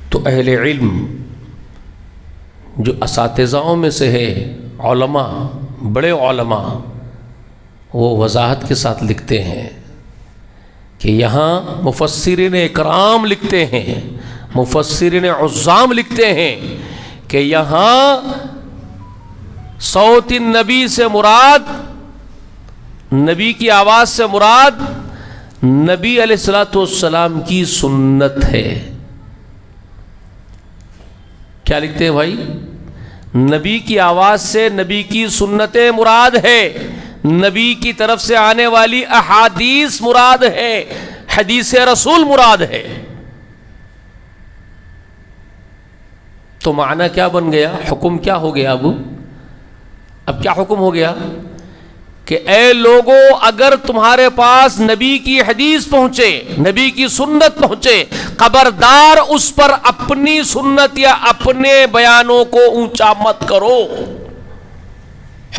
Speaker 1: تو اہل علم جو اساتذاؤں میں سے ہے، علماء، بڑے علماء، وہ وضاحت کے ساتھ لکھتے ہیں کہ یہاں مفسرین اکرام لکھتے ہیں، مفسرین عظام لکھتے ہیں کہ یہاں صوت النبی سے مراد، نبی کی آواز سے مراد نبی علیہ الصلوۃ والسلام کی سنت ہے۔ کیا لکھتے ہیں بھائی؟ نبی کی آواز سے نبی کی سنتیں مراد ہے، نبی کی طرف سے آنے والی احادیث مراد ہے، حدیث رسول مراد ہے۔ تو معنی کیا بن گیا؟ حکم کیا ہو گیا؟ اب کیا حکم ہو گیا کہ اے لوگوں، اگر تمہارے پاس نبی کی حدیث پہنچے، نبی کی سنت پہنچے، خبردار اس پر اپنی سنت یا اپنے بیانوں کو اونچا مت کرو۔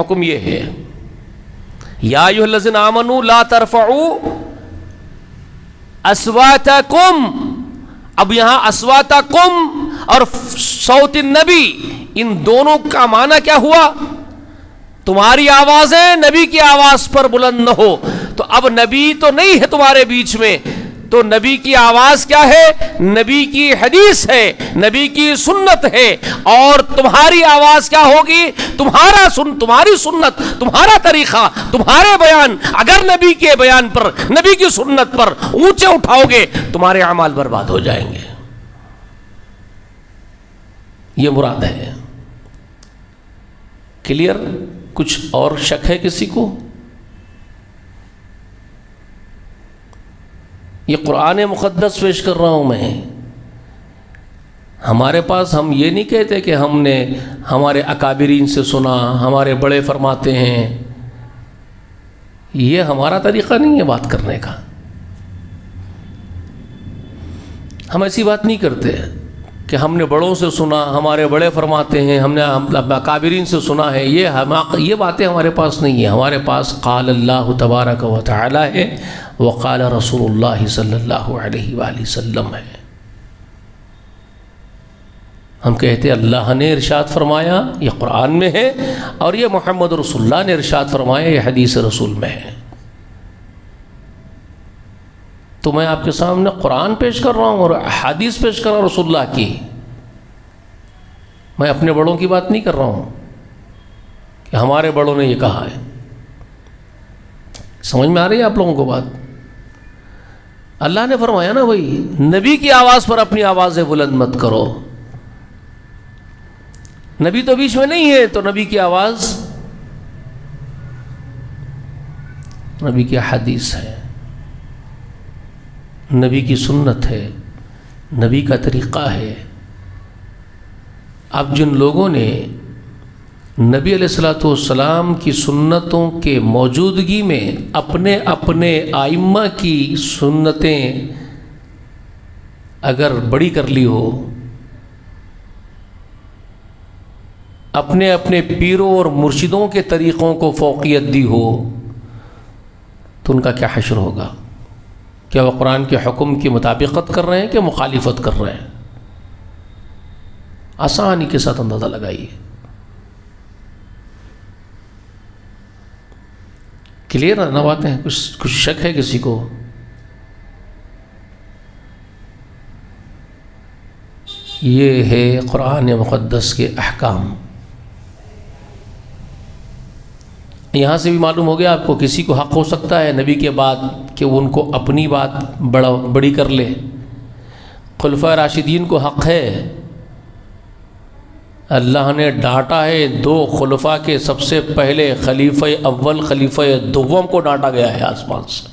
Speaker 1: حکم یہ ہے، یا ایھا الذین آمنوا لا ترفعوا اصواتکم۔ اب یہاں اصواتکم اور صوت النبی، ان دونوں کا معنی کیا ہوا؟ تمہاری آوازیں نبی کی آواز پر بلند نہ ہو۔ تو اب نبی تو نہیں ہے تمہارے بیچ میں، تو نبی کی آواز کیا ہے؟ نبی کی حدیث ہے، نبی کی سنت ہے. اور تمہاری آواز کیا ہوگی؟ تمہاری سنت، تمہارا طریقہ، تمہارے بیان. اگر نبی کے بیان پر، نبی کی سنت پر اونچے اٹھاؤ گے، تمہارے اعمال برباد ہو جائیں گے. یہ مراد ہے. کلیئر؟ کچھ اور شک ہے کسی کو؟ یہ قرآن مقدس پیش کر رہا ہوں میں. ہمارے پاس، ہم یہ نہیں کہتے کہ ہم نے ہمارے اکابرین سے سنا، ہمارے بڑے فرماتے ہیں. یہ ہمارا طریقہ نہیں ہے بات کرنے کا. ہم ایسی بات نہیں کرتے کہ ہم نے بڑوں سے سنا، ہمارے بڑے فرماتے ہیں، ہم نے اکابرین سے سنا ہے. یہ باتیں ہمارے پاس نہیں ہیں. ہمارے پاس قال اللہ تبارک و تعالی ہے، وقال رسول اللہ صلی اللہ علیہ وآلہ وسلم ہے. ہم کہتے اللہ نے ارشاد فرمایا، یہ قرآن میں ہے، اور یہ محمد رسول اللہ نے ارشاد فرمایا، یہ حدیث رسول میں ہے. تو میں آپ کے سامنے قرآن پیش کر رہا ہوں اور حدیث پیش کر رہا ہوں رسول اللہ کی. میں اپنے بڑوں کی بات نہیں کر رہا ہوں کہ ہمارے بڑوں نے یہ کہا ہے. سمجھ میں آ رہی ہے آپ لوگوں کو بات؟ اللہ نے فرمایا نا بھائی، نبی کی آواز پر اپنی آوازیں بلند مت کرو. نبی تو بیچ میں نہیں ہے، تو نبی کی آواز، نبی کی حدیث ہے، نبی کی سنت ہے، نبی کا طریقہ ہے. اب جن لوگوں نے نبی علیہ الصلوۃ والسلام کی سنتوں کے موجودگی میں اپنے اپنے ائمہ کی سنتیں اگر بڑی کر لی ہو، اپنے اپنے پیروں اور مرشدوں کے طریقوں کو فوقیت دی ہو، تو ان کا کیا حشر ہوگا؟ کیا وہ قرآن کے حکم کی مطابقت کر رہے ہیں کہ مخالفت کر رہے ہیں؟ آسانی کے ساتھ اندازہ لگائیے. کلیئر نہ باتیں؟ کچھ شک ہے کسی کو؟ یہ ہے قرآن مقدس کے احکام. یہاں سے بھی معلوم ہو گیا آپ کو، کسی کو حق ہو سکتا ہے نبی کے بعد کہ وہ ان کو اپنی بات بڑی کر لے. خلفائے راشدین کو حق ہے. اللہ نے ڈانٹا ہے 2 خلفاء کے سب سے پہلے، خلیفہ اول، خلیفہ دوم کو ڈانٹا گیا ہے آسمان سے.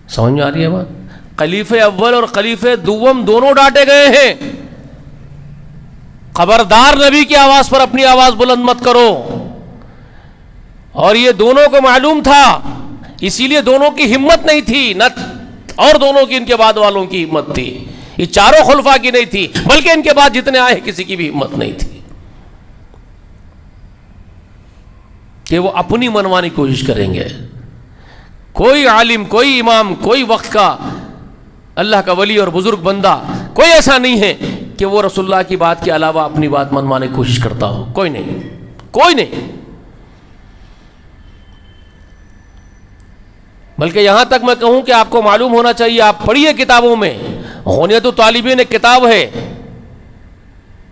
Speaker 1: سمجھ میں آ رہی ہے بات؟ خلیفہ اول اور خلیفہ دوم دونوں ڈانٹے گئے ہیں. خبردار نبی کی آواز پر اپنی آواز بلند مت کرو. اور یہ دونوں کو معلوم تھا، اسی لیے دونوں کی ہمت نہیں تھی، نہ اور دونوں کی ان کے بعد والوں کی ہمت تھی. یہ چاروں خلفاء کی نہیں تھی، بلکہ ان کے بعد جتنے آئے کسی کی بھی ہمت نہیں تھی کہ وہ اپنی منوانی کوشش کریں گے. کوئی عالم، کوئی امام، کوئی وقت کا اللہ کا ولی اور بزرگ بندہ کوئی ایسا نہیں ہے کہ وہ رسول اللہ کی بات کے علاوہ اپنی بات منوانے کی کوشش کرتا ہو. کوئی نہیں، کوئی نہیں. بلکہ یہاں تک میں کہوں کہ آپ کو معلوم ہونا چاہیے، آپ پڑھیے کتابوں میں، غنیۃ الطالبین ایک کتاب ہے،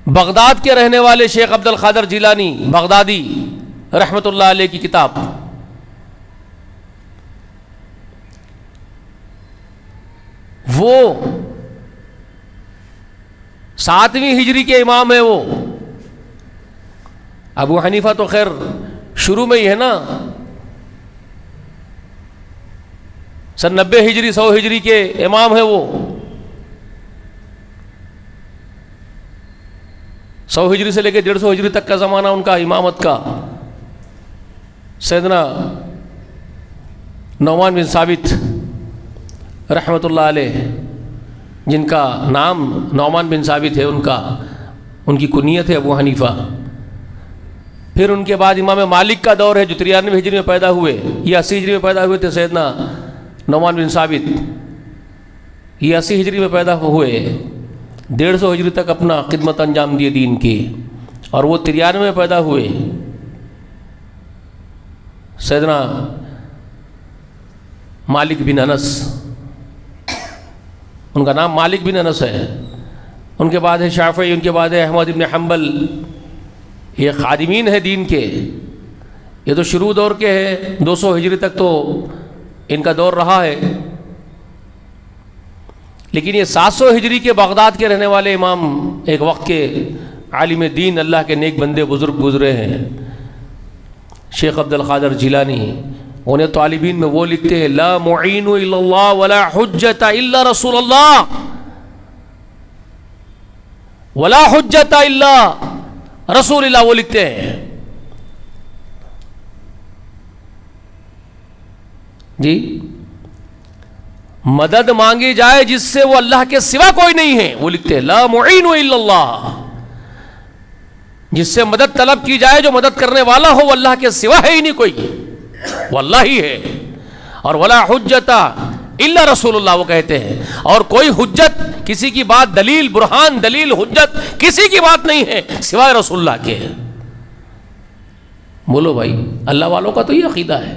Speaker 1: بغداد کے رہنے والے شیخ عبد القادر جیلانی بغدادی رحمۃ اللہ علیہ کی کتاب. وہ 7ویں ہجری کے امام ہیں. وہ ابو حنیفہ تو خیر شروع میں ہی ہے نا، سن 90 ہجری 100 ہجری کے امام ہیں. وہ 100 ہجری سے لے کے 150 ہجری تک کا زمانہ ان کا امامت کا. سیدنا نعمان بن ثابت رحمۃ اللہ علیہ، جن کا نام نعمان بن ثابت ہے، ان کی کنیت ہے ابو حنیفہ. پھر ان کے بعد امام مالک کا دور ہے جو 93 ہجری میں پیدا ہوئے، یہ 80 ہجری میں پیدا ہوئے تھے. سیدنا نعمان بن ثابت یہ 80 ہجری میں پیدا ہوئے، 150 ہجری تک اپنا خدمت انجام دیے دین کی، اور وہ 93 میں پیدا ہوئے. سیدنا مالک بن انس، ان کا نام مالک بن انس ہے، ان کے بعد ہے شافعی، ان کے بعد ہے احمد بن حنبل. یہ خادمین ہیں دین کے. یہ تو شروع دور کے ہیں، 200 ہجری تک تو ان کا دور رہا ہے. لیکن یہ 700 ہجری کے بغداد کے رہنے والے امام، ایک وقت کے عالم دین، اللہ کے نیک بندے بزرگ گزرے ہیں. شیخ عبد القادر جیلانی، انہیں طالبین میں وہ لکھتے ہیں لا معین الا اللہ ولا حجت الا رسول اللہ ولا حجت الا رسول اللہ. وہ لکھتے ہیں جی مدد مانگی جائے جس سے وہ اللہ کے سوا کوئی نہیں ہے. وہ لکھتے ہیں لا معین الا اللہ، جس سے مدد طلب کی جائے جو مدد کرنے والا ہو وہ اللہ کے سوا ہے ہی نہیں کوئی، وہ اللہ ہی ہے. اور ولا حجت الا رسول اللہ وہ کہتے ہیں، اور کوئی حجت، کسی کی بات، دلیل، برہان، دلیل، حجت کسی کی بات نہیں ہے سوائے رسول اللہ کے. بولو بھائی، اللہ والوں کا تو یہ عقیدہ ہے،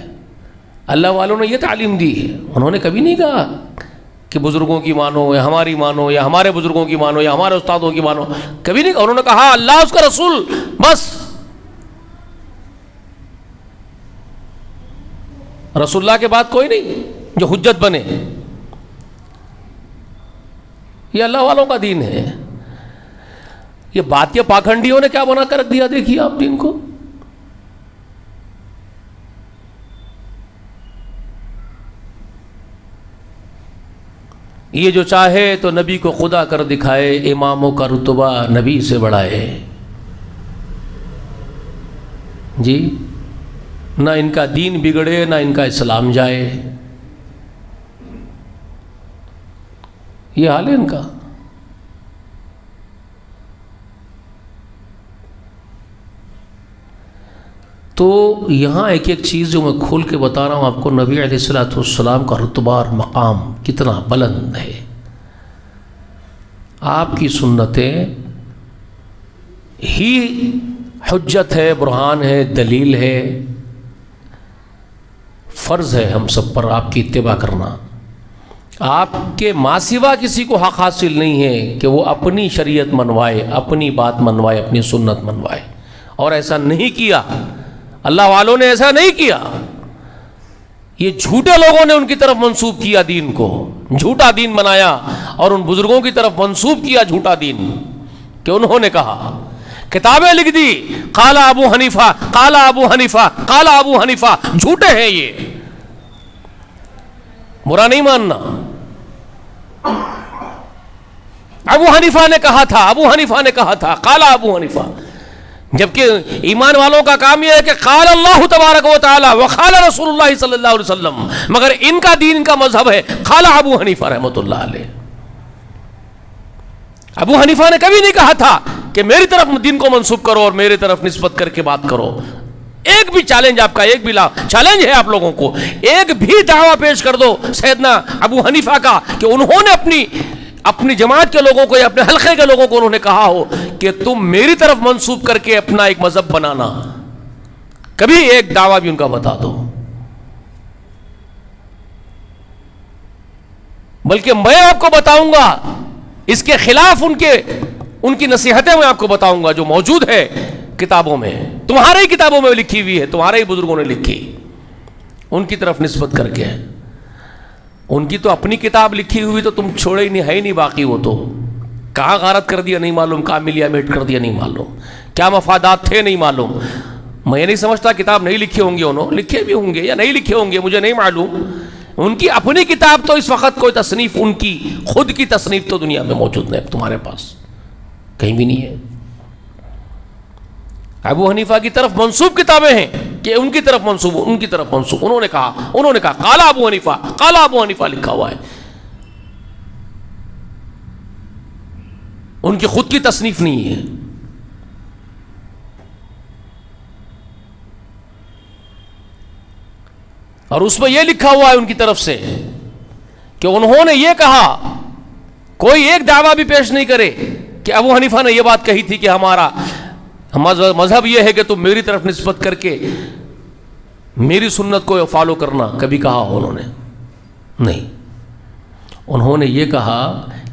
Speaker 1: اللہ والوں نے یہ تعلیم دی ہے. انہوں نے کبھی نہیں کہا کہ بزرگوں کی مانو یا ہماری مانو یا ہمارے بزرگوں کی مانو یا ہمارے استادوں کی مانو، کبھی نہیں کہا. انہوں نے کہا اللہ اس کا رسول، بس. رسول اللہ کے بعد کوئی نہیں جو حجت بنے. یہ اللہ والوں کا دین ہے. یہ بات کے پاکھنڈیوں نے کیا بنا کر رکھ دیا، دیکھیے آپ دین کو. یہ جو چاہے تو نبی کو خدا کر دکھائے، اماموں کا رتبہ نبی سے بڑھائے. جی نہ ان کا دین بگڑے نہ ان کا اسلام جائے، یہ حال ہے ان کا. تو یہاں ایک ایک چیز جو میں کھول کے بتا رہا ہوں آپ کو، نبی علیہ الصلوۃ والسلام کا رتبہ اور مقام کتنا بلند ہے. آپ کی سنتیں ہی حجت ہے، برہان ہے، دلیل ہے. فرض ہے ہم سب پر آپ کی اتباع کرنا. آپ کے ماں سوا کسی کو حق حاصل نہیں ہے کہ وہ اپنی شریعت منوائے، اپنی بات منوائے، اپنی سنت منوائے. اور ایسا نہیں کیا، اللہ والوں نے ایسا نہیں کیا. یہ جھوٹے لوگوں نے ان کی طرف منسوب کیا دین کو، جھوٹا دین بنایا اور ان بزرگوں کی طرف منسوب کیا جھوٹا دین، کہ انہوں نے کہا، کتابیں لکھ دی، قال ابو حنیفہ، قال ابو حنیفہ، قال ابو حنیفہ. جھوٹے ہیں یہ، برا نہیں ماننا. ابو حنیفہ نے کہا تھا، ابو حنیفہ نے کہا تھا، قال ابو حنیفہ. جبکہ ایمان والوں کا کام یہ ہے کہ قال اللہ تبارک و تعالی وقال رسول اللہ صلی اللہ علیہ وسلم، مگر ان کا دین، ان کا مذہب ہے قال ابو حنیفہ رحمۃ اللہ علیہ. ابو حنیفہ نے کبھی نہیں کہا تھا کہ میری طرف دین کو منسوب کرو اور میری طرف نسبت کر کے بات کرو. ایک بھی چیلنج آپ کا، ایک بھی چیلنج ہے آپ لوگوں کو، ایک بھی دعویٰ پیش کر دو سیدنا ابو حنیفہ کا کہ انہوں نے اپنی جماعت کے لوگوں کو یا اپنے حلقے کے لوگوں کو انہوں نے کہا ہو کہ تم میری طرف منسوب کر کے اپنا ایک مذہب بنانا. کبھی ایک دعویٰ بھی ان کا بتا دو. بلکہ میں آپ کو بتاؤں گا اس کے خلاف ان کی نصیحتیں میں آپ کو بتاؤں گا جو موجود ہے کتابوں میں، تمہارے ہی کتابوں میں لکھی ہوئی ہے، تمہارے ہی بزرگوں نے لکھی، ان کی طرف نسبت کر کے. ان کی تو اپنی کتاب لکھی ہوئی تو تم چھوڑے ہی نہیں، ہے ہی نہیں باقی. وہ تو کہاں غارت کر دیا نہیں معلوم، کہاں ملیا میٹ کر دیا نہیں معلوم، کیا مفادات تھے نہیں معلوم. میں نہیں سمجھتا کتاب نہیں لکھے ہوں گے، انہوں لکھے بھی ہوں گے یا نہیں لکھے ہوں گے، مجھے نہیں معلوم. ان کی اپنی کتاب تو اس وقت کوئی تصنیف، ان کی خود کی تصنیف تو دنیا میں موجود نہیں، تمہارے پاس کہیں بھی نہیں ہے. ابو حنیفہ کی طرف منسوب کتابیں ہیں کہ ان کی طرف منسوب، ان کی طرف منسوب. انہوں نے کہا قال ابو حنیفہ، قال ابو حنیفہ لکھا ہوا ہے. ان کی خود کی تصنیف نہیں ہے. اور اس میں یہ لکھا ہوا ہے ان کی طرف سے کہ انہوں نے یہ کہا، کوئی ایک دعویٰ بھی پیش نہیں کرے کہ ابو حنیفہ نے یہ بات کہی تھی کہ ہمارا مذہب یہ ہے کہ تم میری طرف نسبت کر کے میری سنت کو فالو کرنا، کبھی کہا ہو انہوں نے. نہیں، انہوں نے یہ کہا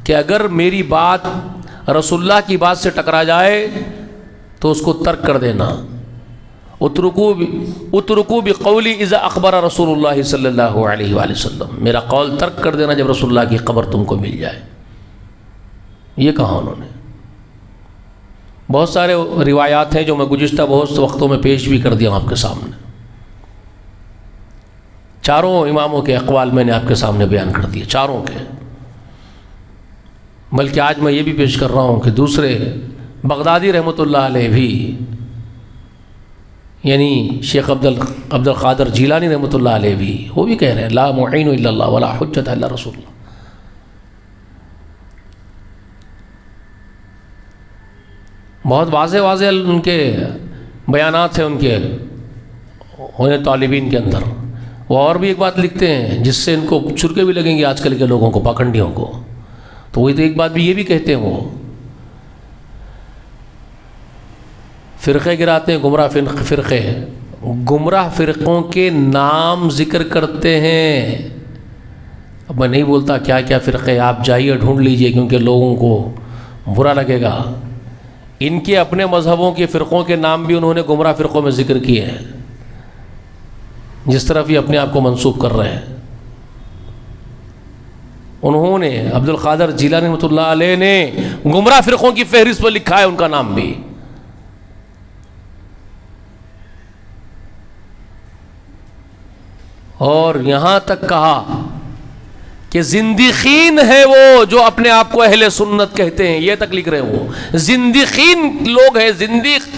Speaker 1: کہ اگر میری بات رسول اللہ کی بات سے ٹکرا جائے تو اس کو ترک کر دینا. اترکوا بقولی اذا اخبر رسول اللہ صلی اللہ علیہ وآلہ وسلم، میرا قول ترک کر دینا جب رسول اللہ کی خبر تم کو مل جائے. یہ کہا انہوں نے. بہت سارے روایات ہیں جو میں گزشتہ بہت سے وقتوں میں پیش بھی کر دیا ہوں آپ کے سامنے. چاروں اماموں کے اقوال میں نے آپ کے سامنے بیان کر دیے، چاروں کے. بلکہ آج میں یہ بھی پیش کر رہا ہوں کہ دوسرے بغدادی رحمۃ اللہ علیہ بھی، یعنی شیخ عبد القادر جیلانی رحمۃ اللہ علیہ بھی، وہ بھی کہہ رہے ہیں لا معین الا اللہ ولا حجت الا رسول اللہ. بہت واضح ان کے بیانات ہیں ان کے ہونے طالبین کے اندر. وہ اور بھی ایک بات لکھتے ہیں جس سے ان کو چرکے بھی لگیں گے آج کل کے لوگوں کو، پاکھنڈیوں کو. تو وہی تو ایک بات بھی یہ بھی کہتے ہیں، وہ فرقے گراتے ہیں، گمراہ فرقوں کے نام ذکر کرتے ہیں. اب میں نہیں بولتا کیا کیا فرقے، آپ جائیے ڈھونڈ لیجئے کیونکہ لوگوں کو برا لگے گا. ان کے اپنے مذہبوں کے فرقوں کے نام بھی انہوں نے گمراہ فرقوں میں ذکر کیے ہیں، جس طرف یہ اپنے آپ کو منسوب کر رہے ہیں. انہوں نے عبد القادر جیلانی رحمۃ اللہ علیہ نے گمراہ فرقوں کی فہرست پر لکھا ہے ان کا نام بھی. اور یہاں تک کہا کہ زندیقین ہے وہ جو اپنے آپ کو اہل سنت کہتے ہیں. یہ تک لکھ رہے ہیں، وہ زندیقین لوگ ہیں، زندیق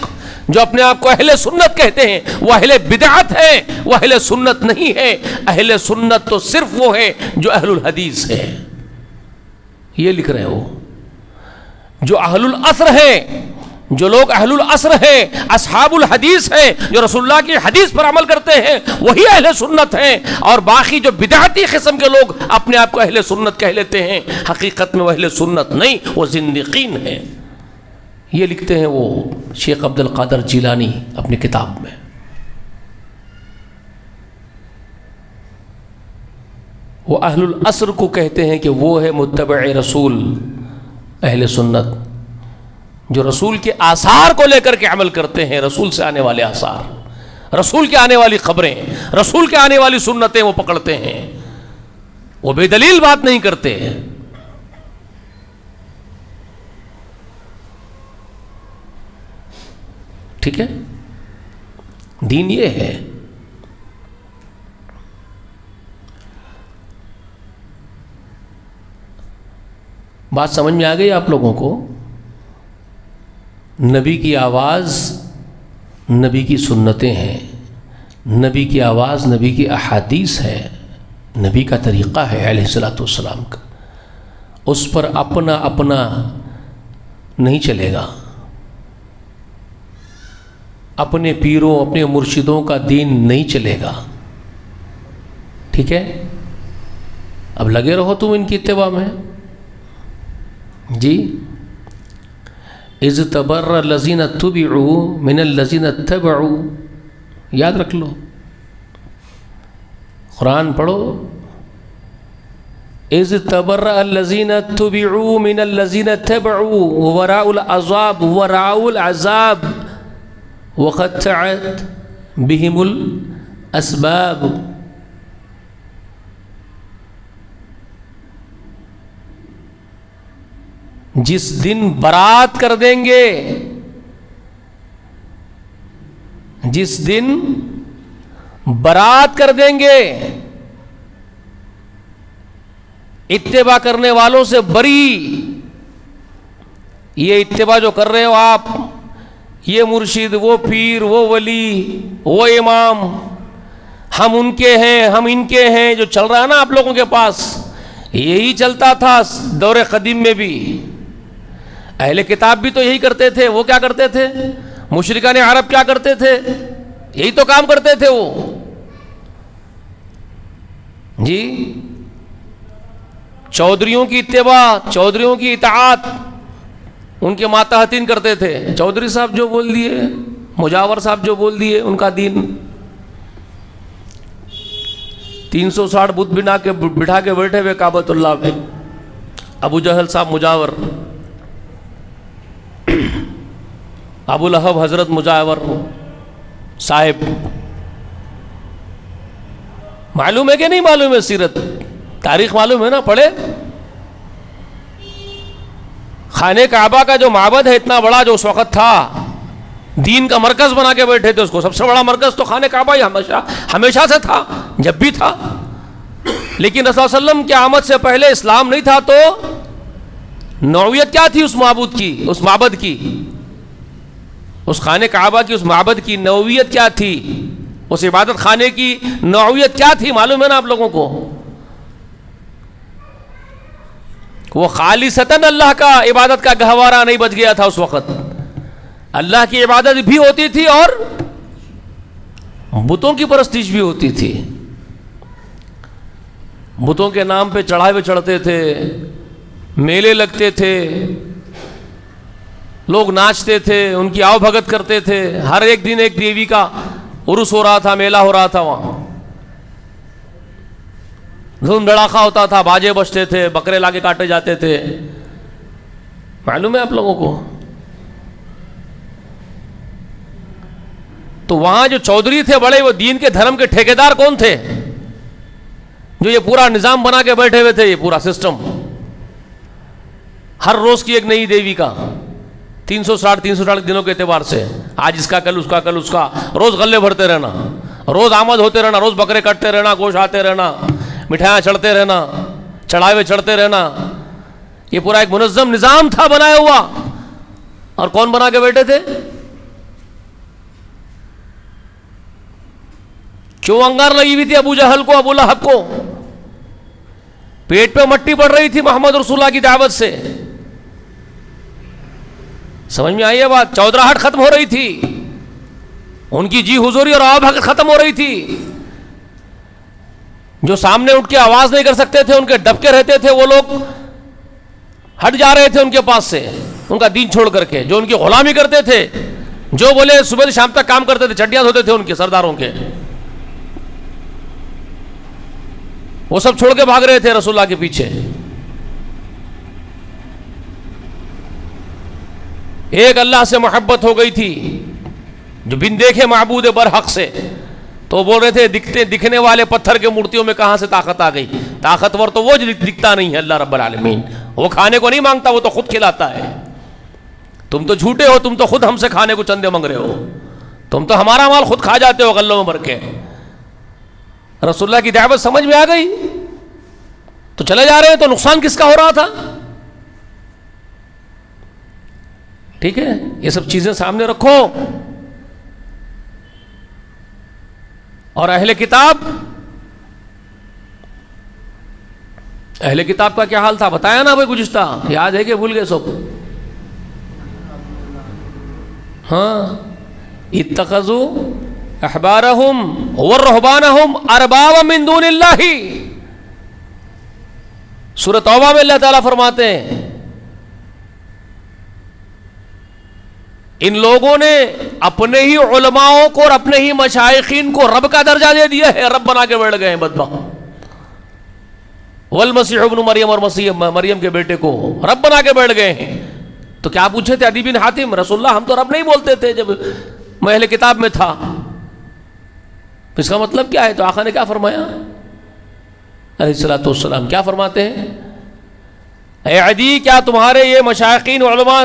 Speaker 1: جو اپنے آپ کو اہل سنت کہتے ہیں، وہ اہل بدعت ہے، وہ اہل سنت نہیں ہے. اہل سنت تو صرف وہ ہے جو اہل الحدیث ہے. یہ لکھ رہے ہیں وہ جو اہل العصر ہیں، جو لوگ اہل العصر ہیں، اصحاب الحدیث ہیں، جو رسول اللہ کی حدیث پر عمل کرتے ہیں، وہی اہل سنت ہیں. اور باقی جو بدعتی قسم کے لوگ اپنے آپ کو اہل سنت کہہ لیتے ہیں، حقیقت میں وہ اہل سنت نہیں، وہ زندیقین ہیں. یہ لکھتے ہیں وہ شیخ عبد القادر جیلانی اپنی کتاب میں. وہ اہل العصر کو کہتے ہیں کہ وہ ہے متبع رسول، اہل سنت جو رسول کے آثار کو لے کر کے عمل کرتے ہیں. رسول سے آنے والے آثار، رسول کے آنے والی خبریں، رسول کے آنے والی سنتیں وہ پکڑتے ہیں. وہ بے دلیل بات نہیں کرتے. ٹھیک ہے، دین یہ ہے. بات سمجھ میں آ گئی آپ لوگوں کو؟ نبی کی آواز نبی کی سنتیں ہیں، نبی کی آواز نبی کی احادیث ہے، نبی کا طریقہ ہے علیہ الصلوۃ والسلام کا. اس پر اپنا نہیں چلے گا. اپنے پیروں، اپنے مرشدوں کا دین نہیں چلے گا. ٹھیک ہے، اب لگے رہو تم ان کی اتباع میں. جی اذ تبرأ الذین اتبعوا من الذین اتبعوا، یاد رکھ لو، قرآن پڑھو. اذ تبرأ الذین اتبعوا من الذین اتبعوا ورأوا العذاب وقطعت بهم الاسباب. جس دن برات کر دیں گے، جس دن برات کر دیں گے اتباع کرنے والوں سے بری. یہ اتباع جو کر رہے ہو آپ، یہ مرشد، وہ پیر، وہ ولی، وہ امام، ہم ان کے ہیں، ہم ان کے ہیں، جو چل رہا ہے نا آپ لوگوں کے پاس، یہی چلتا تھا دور قدیم میں بھی. اہل کتاب بھی تو یہی کرتے تھے. وہ کیا کرتے تھے؟ مشرکان عرب کیا کرتے تھے؟ یہی تو کام کرتے تھے وہ. جی چودھریوں کی اتباع، چودھریوں کی اطاعت ان کے ماتحتین کرتے تھے. چودھری صاحب جو بول دیے، مجاور صاحب جو بول دیے، ان کا دین. 360 بت بٹھا کے بیٹھے ہوئے کعبۃ اللہ میں. ابو جہل صاحب مجاور، ابو لہب حضرت مجاور صاحب. معلوم ہے کہ نہیں معلوم ہے؟ سیرت تاریخ معلوم ہے نا، پڑھے. خانہ کعبہ کا جو معبد ہے اتنا بڑا جو اس وقت تھا، دین کا مرکز بنا کے بیٹھے تھے اس کو. سب سے بڑا مرکز تو خانہ کعبہ ہی ہمیشہ سے تھا، جب بھی تھا. لیکن رسول اللہ علیہ وسلم کی آمد سے پہلے اسلام نہیں تھا، تو نوعیت کیا تھی اس معبود کی، اس معبد کی، اس خانہ کعبہ کی، اس معبد کی نوعیت کیا تھی، اس عبادت خانے کی نوعیت کیا تھی؟ معلوم ہے نا آپ لوگوں کو. وہ خالصتاً اللہ کا عبادت کا گہوارہ نہیں بچ گیا تھا اس وقت. اللہ کی عبادت بھی ہوتی تھی اور بتوں کی پرستش بھی ہوتی تھی. بتوں کے نام پہ چڑھاوے چڑھتے تھے، میلے لگتے تھے، لوگ ناچتے تھے، ان کی آؤ بھگت کرتے تھے. ہر ایک دن ایک دیوی کا عرس ہو رہا تھا، میلہ ہو رہا تھا، وہاں دھوم دھڑاکا ہوتا تھا، باجے بجتے تھے، بکرے لا کے کاٹے جاتے تھے. معلوم ہے آپ لوگوں کو؟ تو وہاں جو چودھری تھے بڑے، وہ دین کے دھرم کے ٹھیکیدار کون تھے؟ جو یہ پورا نظام بنا کے بیٹھے ہوئے تھے، یہ پورا سسٹم. ہر روز کی ایک نئی دیوی کا، 360 دنوں کے اعتبار سے، آج اس کا، کل اس کا، کل اس کا. روز غلے بھرتے رہنا، روز آمد ہوتے رہنا، روز بکرے کٹتے رہنا، گوشت آتے رہنا، مٹھائیاں چڑھتے رہنا، چڑھاوے چڑھتے رہنا. یہ پورا ایک منظم نظام تھا بنایا ہوا. اور کون بنا کے بیٹھے تھے؟ کیوں انگار لگی ہوئی تھی ابو جہل کو، ابو لہب کو؟ پیٹ پہ مٹی پڑ رہی تھی محمد رسول اللہ کی دعوت سے. سمجھ میں آئی ہے بات؟ چودراہٹ ختم ہو رہی تھی، ان کی جی حضوری اور آب حق ختم ہو رہی تھی. جو سامنے اٹھ کے آواز نہیں کر سکتے تھے، ان کے ڈبکے رہتے تھے، وہ لوگ ہٹ جا رہے تھے ان کے پاس سے، ان کا دین چھوڑ کر کے. جو ان کی غلامی کرتے تھے، جو بولے صبح سے شام تک کام کرتے تھے، چڈیاں دھوتے تھے ان کے سرداروں کے، وہ سب چھوڑ کے بھاگ رہے تھے رسول اللہ کے پیچھے. ایک اللہ سے محبت ہو گئی تھی، جو بن دیکھے معبود برحق سے. تو بول رہے تھے دکھنے والے پتھر کے مورتیوں میں کہاں سے طاقت آ گئی؟ طاقتور تو وہ دکھتا نہیں ہے، اللہ رب العالمین. وہ کھانے کو نہیں مانگتا، وہ تو خود کھلاتا ہے. تم تو جھوٹے ہو، تم تو خود ہم سے کھانے کو چندے مانگ رہے ہو، تم تو ہمارا مال خود کھا جاتے ہو غلوں میں بھر کے. رسول اللہ کی دعوت سمجھ میں آ گئی تو چلے جا رہے ہیں. تو نقصان کس کا ہو رہا تھا؟ ٹھیک ہے، یہ سب چیزیں سامنے رکھو. اور اہل کتاب کا کیا حال تھا بتایا نا بھائی گزشتہ، یاد ہے کہ بھول گئے سب؟ ہاں، اتخذوا احبارهم ورهبانهم اربابا من دون اللہ. سورہ توبہ میں اللہ تعالیٰ فرماتے ہیں ان لوگوں نے اپنے ہی علماؤں کو اور اپنے ہی مشائخین کو رب کا درجہ دے دیا ہے، رب بنا کے بیٹھ گئے ہیں بدبخت. والمسیح ابن مریم، اور مسیح مریم کے بیٹے کو رب بنا کے بیٹھ گئے ہیں. تو کیا پوچھے تھے عدی بن حاتم، رسول اللہ ہم تو رب نہیں بولتے تھے جب میں اہل کتاب میں تھا. اس کا مطلب کیا ہے؟ تو آقا نے کیا فرمایا علیہ الصلوۃ والسلام؟ کیا فرماتے ہیں؟ اے عدی، کیا تمہارے یہ مشائخین علماء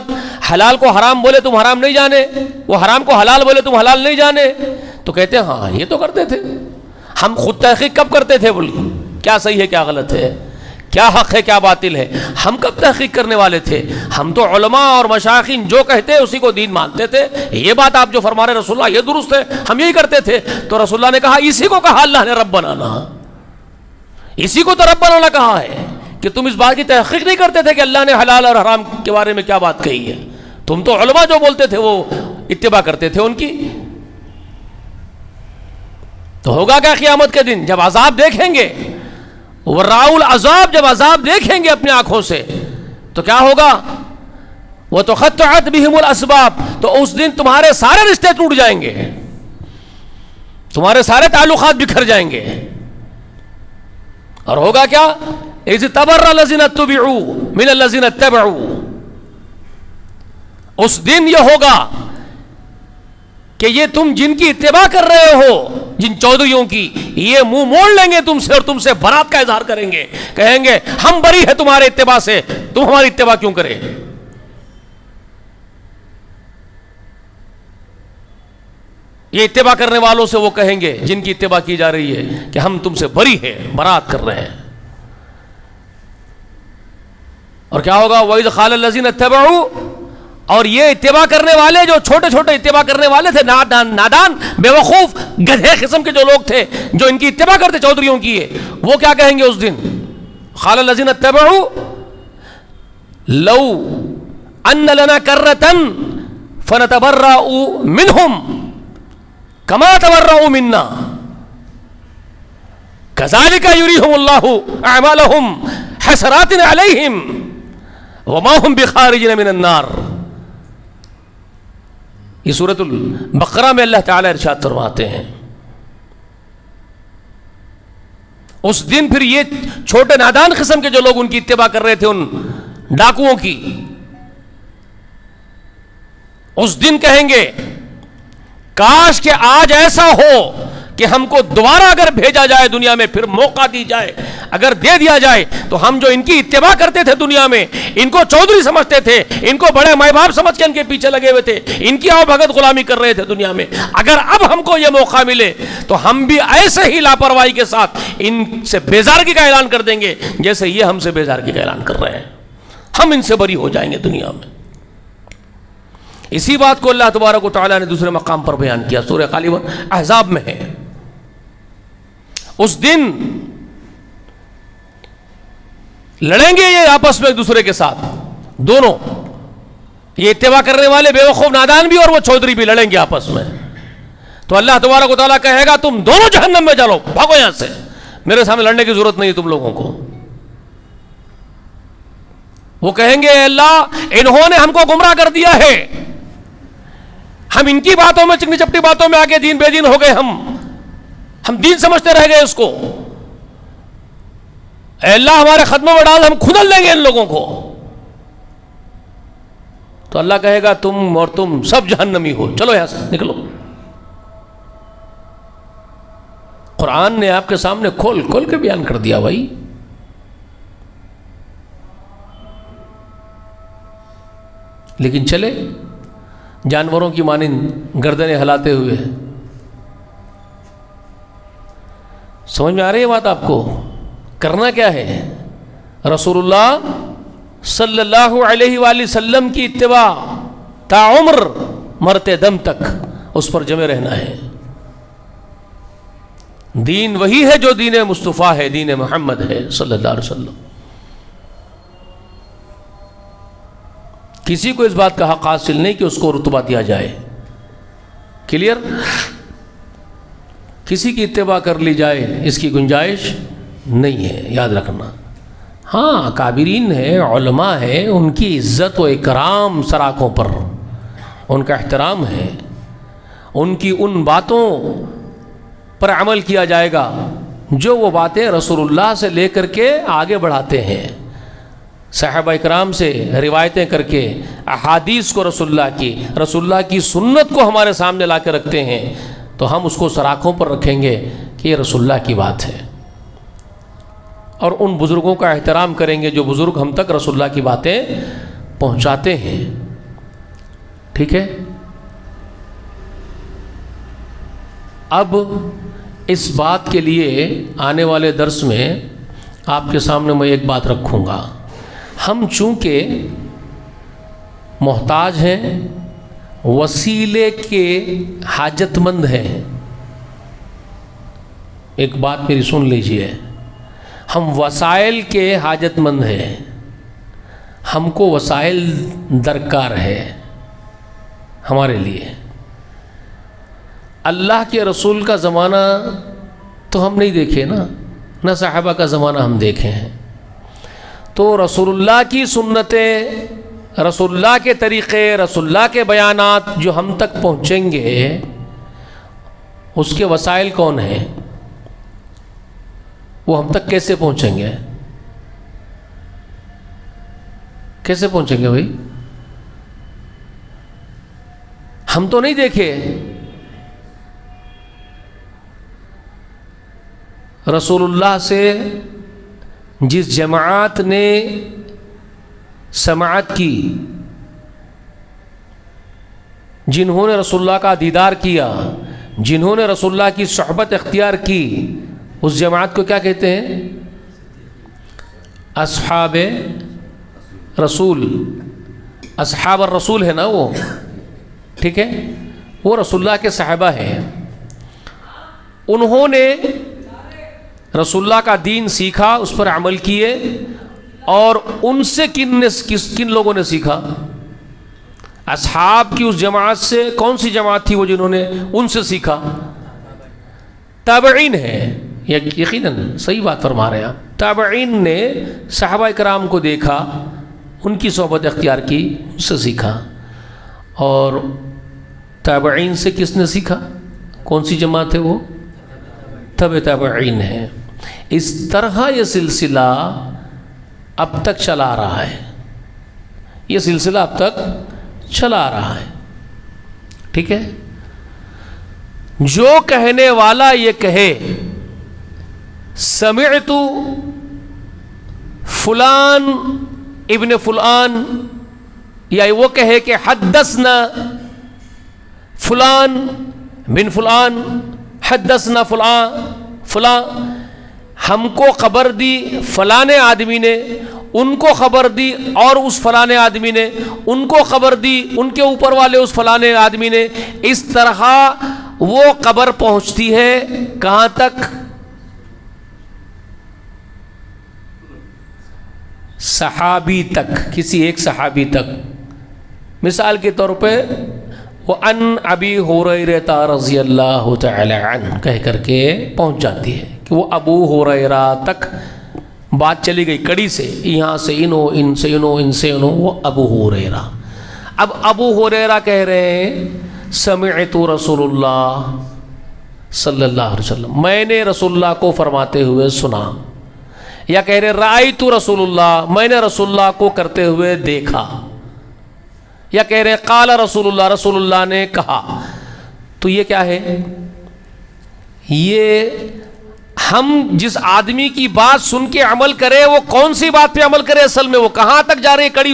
Speaker 1: حلال کو حرام بولے تم حرام نہیں جانے؟ وہ حرام کو حلال بولے تم حلال نہیں جانے؟ تو کہتے ہیں ہاں یہ تو کرتے تھے. ہم خود تحقیق کب کرتے تھے؟ بول کیا صحیح ہے کیا غلط ہے، کیا حق ہے کیا باطل ہے، ہم کب تحقیق کرنے والے تھے؟ ہم تو علماء اور مشائخین جو کہتے اسی کو دین مانتے تھے. یہ بات آپ جو فرما رہے رسول اللہ یہ درست ہے، ہم یہی کرتے تھے. تو رسول اللہ نے کہا اسی کو کہا اللہ نے رب بنانا، اسی کو تو رب بنانا کہا ہے کہ تم اس بات کی تحقیق نہیں کرتے تھے کہ اللہ نے حلال اور حرام کے بارے میں کیا بات کہی ہے. تم تو علماء جو بولتے تھے وہ اتباع کرتے تھے ان کی. تو ہوگا کیا قیامت کے دن جب عذاب دیکھیں گے، وراء العذاب، جب عذاب دیکھیں گے اپنی آنکھوں سے تو کیا ہوگا؟ وتقطعت بهم الاسباب، تو اس دن تمہارے سارے رشتے ٹوٹ جائیں گے، تمہارے سارے تعلقات بکھر جائیں گے. اور ہوگا کیا؟ اذ تبرأ الذین اتبعوا من الذین اتبعوا، اس دن یہ ہوگا کہ یہ تم جن کی اتباع کر رہے ہو، جن چودھریوں کی، یہ منہ موڑ لیں گے تم سے اور تم سے برات کا اظہار کریں گے، کہیں گے ہم بری ہیں تمہارے اتباع سے، تم ہماری اتباع کیوں کرے؟ یہ اتباع کرنے والوں سے وہ کہیں گے جن کی اتباع کی جا رہی ہے کہ ہم تم سے بری ہیں، برات کر رہے ہیں۔ اور کیا ہوگا؟ وَإِذْ قَالَ الَّذِينَ اتَّبَعُوا، اور یہ اتباع کرنے والے جو چھوٹے چھوٹے اتباع کرنے والے تھے، نادان بیوقوف گدھے قسم کے جو لوگ تھے جو ان کی اتباع کرتے چودھریوں کی ہے، وہ کیا کہیں گے اس دن؟ قَالَ الَّذِينَ اتَّبَعُوا لَوْ أَنَّ لَنَا كَرَّةً فَنَتَبَرَّأُ مِنْهُمْ كَمَا تَبَرَّؤُوا مِنَّا كَذَلِكَ يُرِيهِمُ اللَّهُ أَعْمَالَهُمْ حَسَرَاتٍ عَلَيْهِمْ وَمَا هُمْ بِخَارِجِينَ مِنَ النَّارِ۔ یہ سورۃ البقرہ میں اللہ تعالیٰ ارشاد فرماتے ہیں اس دن پھر یہ چھوٹے نادان قسم کے جو لوگ ان کی اتباع کر رہے تھے، ان ڈاکوؤں کی، اس دن کہیں گے کاش کہ آج ایسا ہو کہ ہم کو دوبارہ اگر بھیجا جائے دنیا میں، پھر موقع دی جائے، اگر دے دیا جائے تو ہم جو ان کی اتباع کرتے تھے دنیا میں، ان کو چودھری سمجھتے تھے، ان کو بڑے مائی باپ سمجھ کے ان کے پیچھے لگے ہوئے تھے، ان کی آؤ بھگت غلامی کر رہے تھے دنیا میں، اگر اب ہم کو یہ موقع ملے تو ہم بھی ایسے ہی لاپرواہی کے ساتھ ان سے بیزارگی کا اعلان کر دیں گے جیسے یہ ہم سے بیزارگی کا اعلان کر رہے ہیں، ہم ان سے بری ہو جائیں گے دنیا میں۔ اسی بات کو اللہ تبارک و تعالیٰ نے دوسرے مقام پر بیان کیا، سورہ غالباً احزاب میں ہے۔ اس دن لڑیں گے یہ آپس میں ایک دوسرے کے ساتھ، دونوں، یہ اتباع کرنے والے بیوقوف نادان بھی اور وہ چودھری بھی لڑیں گے آپس میں۔ تو اللہ تبارک و تعالیٰ کہے گا تم دونوں جہنم میں چلو، بھاگو یہاں سے، میرے سامنے لڑنے کی ضرورت نہیں ہے تم لوگوں کو۔ وہ کہیں گے اے اللہ انہوں نے ہم کو گمراہ کر دیا ہے، ہم ان کی باتوں میں، چکنی چپٹی باتوں میں آگے دین بے دین ہو گئے، ہم دین سمجھتے رہ گئے اس کو، اے اللہ ہمارے قدموں میں ڈال، ہم کھدل لیں گے ان لوگوں کو۔ تو اللہ کہے گا تم اور تم سب جہنمی ہو، چلو یہاں سے نکلو۔ قرآن نے آپ کے سامنے کھول کھول کے بیان کر دیا بھائی۔ لیکن چلے جانوروں کی مانند گردنیں ہلاتے ہوئے۔ سمجھ میں آ رہی ہے بات آپ کو؟ کرنا کیا ہے؟ رسول اللہ صلی اللہ علیہ وآلہ وسلم کی اتباع تا عمر، مرتے دم تک اس پر جمے رہنا ہے۔ دین وہی ہے جو دین مصطفیٰ ہے، دین محمد ہے صلی اللہ علیہ وسلم۔ کسی کو اس بات کا حق حاصل نہیں کہ اس کو رتبہ دیا جائے، کلیئر؟ کسی کی اتباع کر لی جائے اس کی گنجائش نہیں ہے، یاد رکھنا۔ ہاں اکابرین ہے، علماء ہے، ان کی عزت و اکرام سراخوں پر، ان کا احترام ہے، ان کی ان باتوں پر عمل کیا جائے گا جو وہ باتیں رسول اللہ سے لے کر کے آگے بڑھاتے ہیں، صحابہ اکرام سے روایتیں کر کے احادیث کو رسول اللہ کی سنت کو ہمارے سامنے لا کے رکھتے ہیں، تو ہم اس کو سراخوں پر رکھیں گے کہ یہ رسول اللہ کی بات ہے، اور ان بزرگوں کا احترام کریں گے جو بزرگ ہم تک رسول اللہ کی باتیں پہنچاتے ہیں۔ ٹھیک ہے؟ اب اس بات کے لیے آنے والے درس میں آپ کے سامنے میں ایک بات رکھوں گا۔ ہم چونکہ محتاج ہیں، وسیلے کے حاجت مند ہیں، ایک بات میری سن لیجئے، ہم وسائل کے حاجت مند ہیں، ہم کو وسائل درکار ہے ہمارے لیے۔ اللہ کے رسول کا زمانہ تو ہم نہیں دیکھے نا، نہ صحابہ کا زمانہ ہم دیکھے ہیں، تو رسول اللہ کی سنتیں، رسول اللہ کے طریقے، رسول اللہ کے بیانات جو ہم تک پہنچیں گے، اس کے وسائل کون ہیں؟ وہ ہم تک کیسے پہنچیں گے؟ کیسے پہنچیں گے بھائی؟ ہم تو نہیں دیکھے رسول اللہ سے جس جماعت نے سماعت کی، جنہوں نے رسول اللہ کا دیدار کیا، جنہوں نے رسول اللہ کی صحبت اختیار کی، اس جماعت کو کیا کہتے ہیں؟ اصحاب رسول. اصحاب الرسول ہے نا وہ، ٹھیک ہے، وہ رسول اللہ کے صحابہ ہیں. انہوں نے رسول اللہ کا دین سیکھا، اس پر عمل کیے، اور ان سے کن لوگوں نے سیکھا؟ اصحاب کی اس جماعت سے. کون سی جماعت تھی وہ جنہوں نے ان سے سیکھا؟ تابعین ہے. یقیناً صحیح بات فرما رہے ہیں آپ. تابعین نے صحابہ کرام کو دیکھا، ان کی صحبت اختیار کی، ان سے سیکھا. اور تابعین سے کس نے سیکھا؟ کون سی جماعت ہے وہ؟ تابعین ہے. اس طرح یہ سلسلہ اب تک چلا آ رہا ہے. یہ سلسلہ اب تک چلا آ رہا ہے. ٹھیک ہے. جو کہنے والا یہ کہے سمعت فلان ابن فلان، یا وہ کہے کہ حدثنا فلان بن فلان، حدثنا فلاں، ہم کو خبر دی فلانے آدمی نے، ان کو خبر دی اور اس فلانے آدمی نے ان کو خبر دی، ان کے اوپر والے اس فلانے آدمی نے. اس طرح وہ خبر پہنچتی ہے کہاں تک؟ صحابی تک، کسی ایک صحابی تک. مثال کے طور پہ وَأَنْ أَبِي هُرَيْرَةَ رضی اللہ تعالی عنہ کہہ کر کے پہنچ جاتی ہے کہ وہ ابو ہریرہ تک بات چلی گئی، کڑی سے، یہاں سے ان سے وہ ابو ہریرہ. اب ابو ہریرہ کہہ رہے ہیں سمعت رسول اللہ صلی اللہ علیہ وسلم، میں نے رسول اللہ کو فرماتے ہوئے سنا. یا کہہ رہے رأیت رسول اللہ، میں نے رسول اللہ کو کرتے ہوئے دیکھا. یا کہہ رہے قال رسول اللہ، رسول اللہ نے کہا. تو یہ کیا ہے؟ یہ ہم جس آدمی کی بات سن کے عمل کرے، وہ کون سی بات پہ عمل کرے؟ اصل میں وہ کہاں تک جا رہی ہے کڑی؟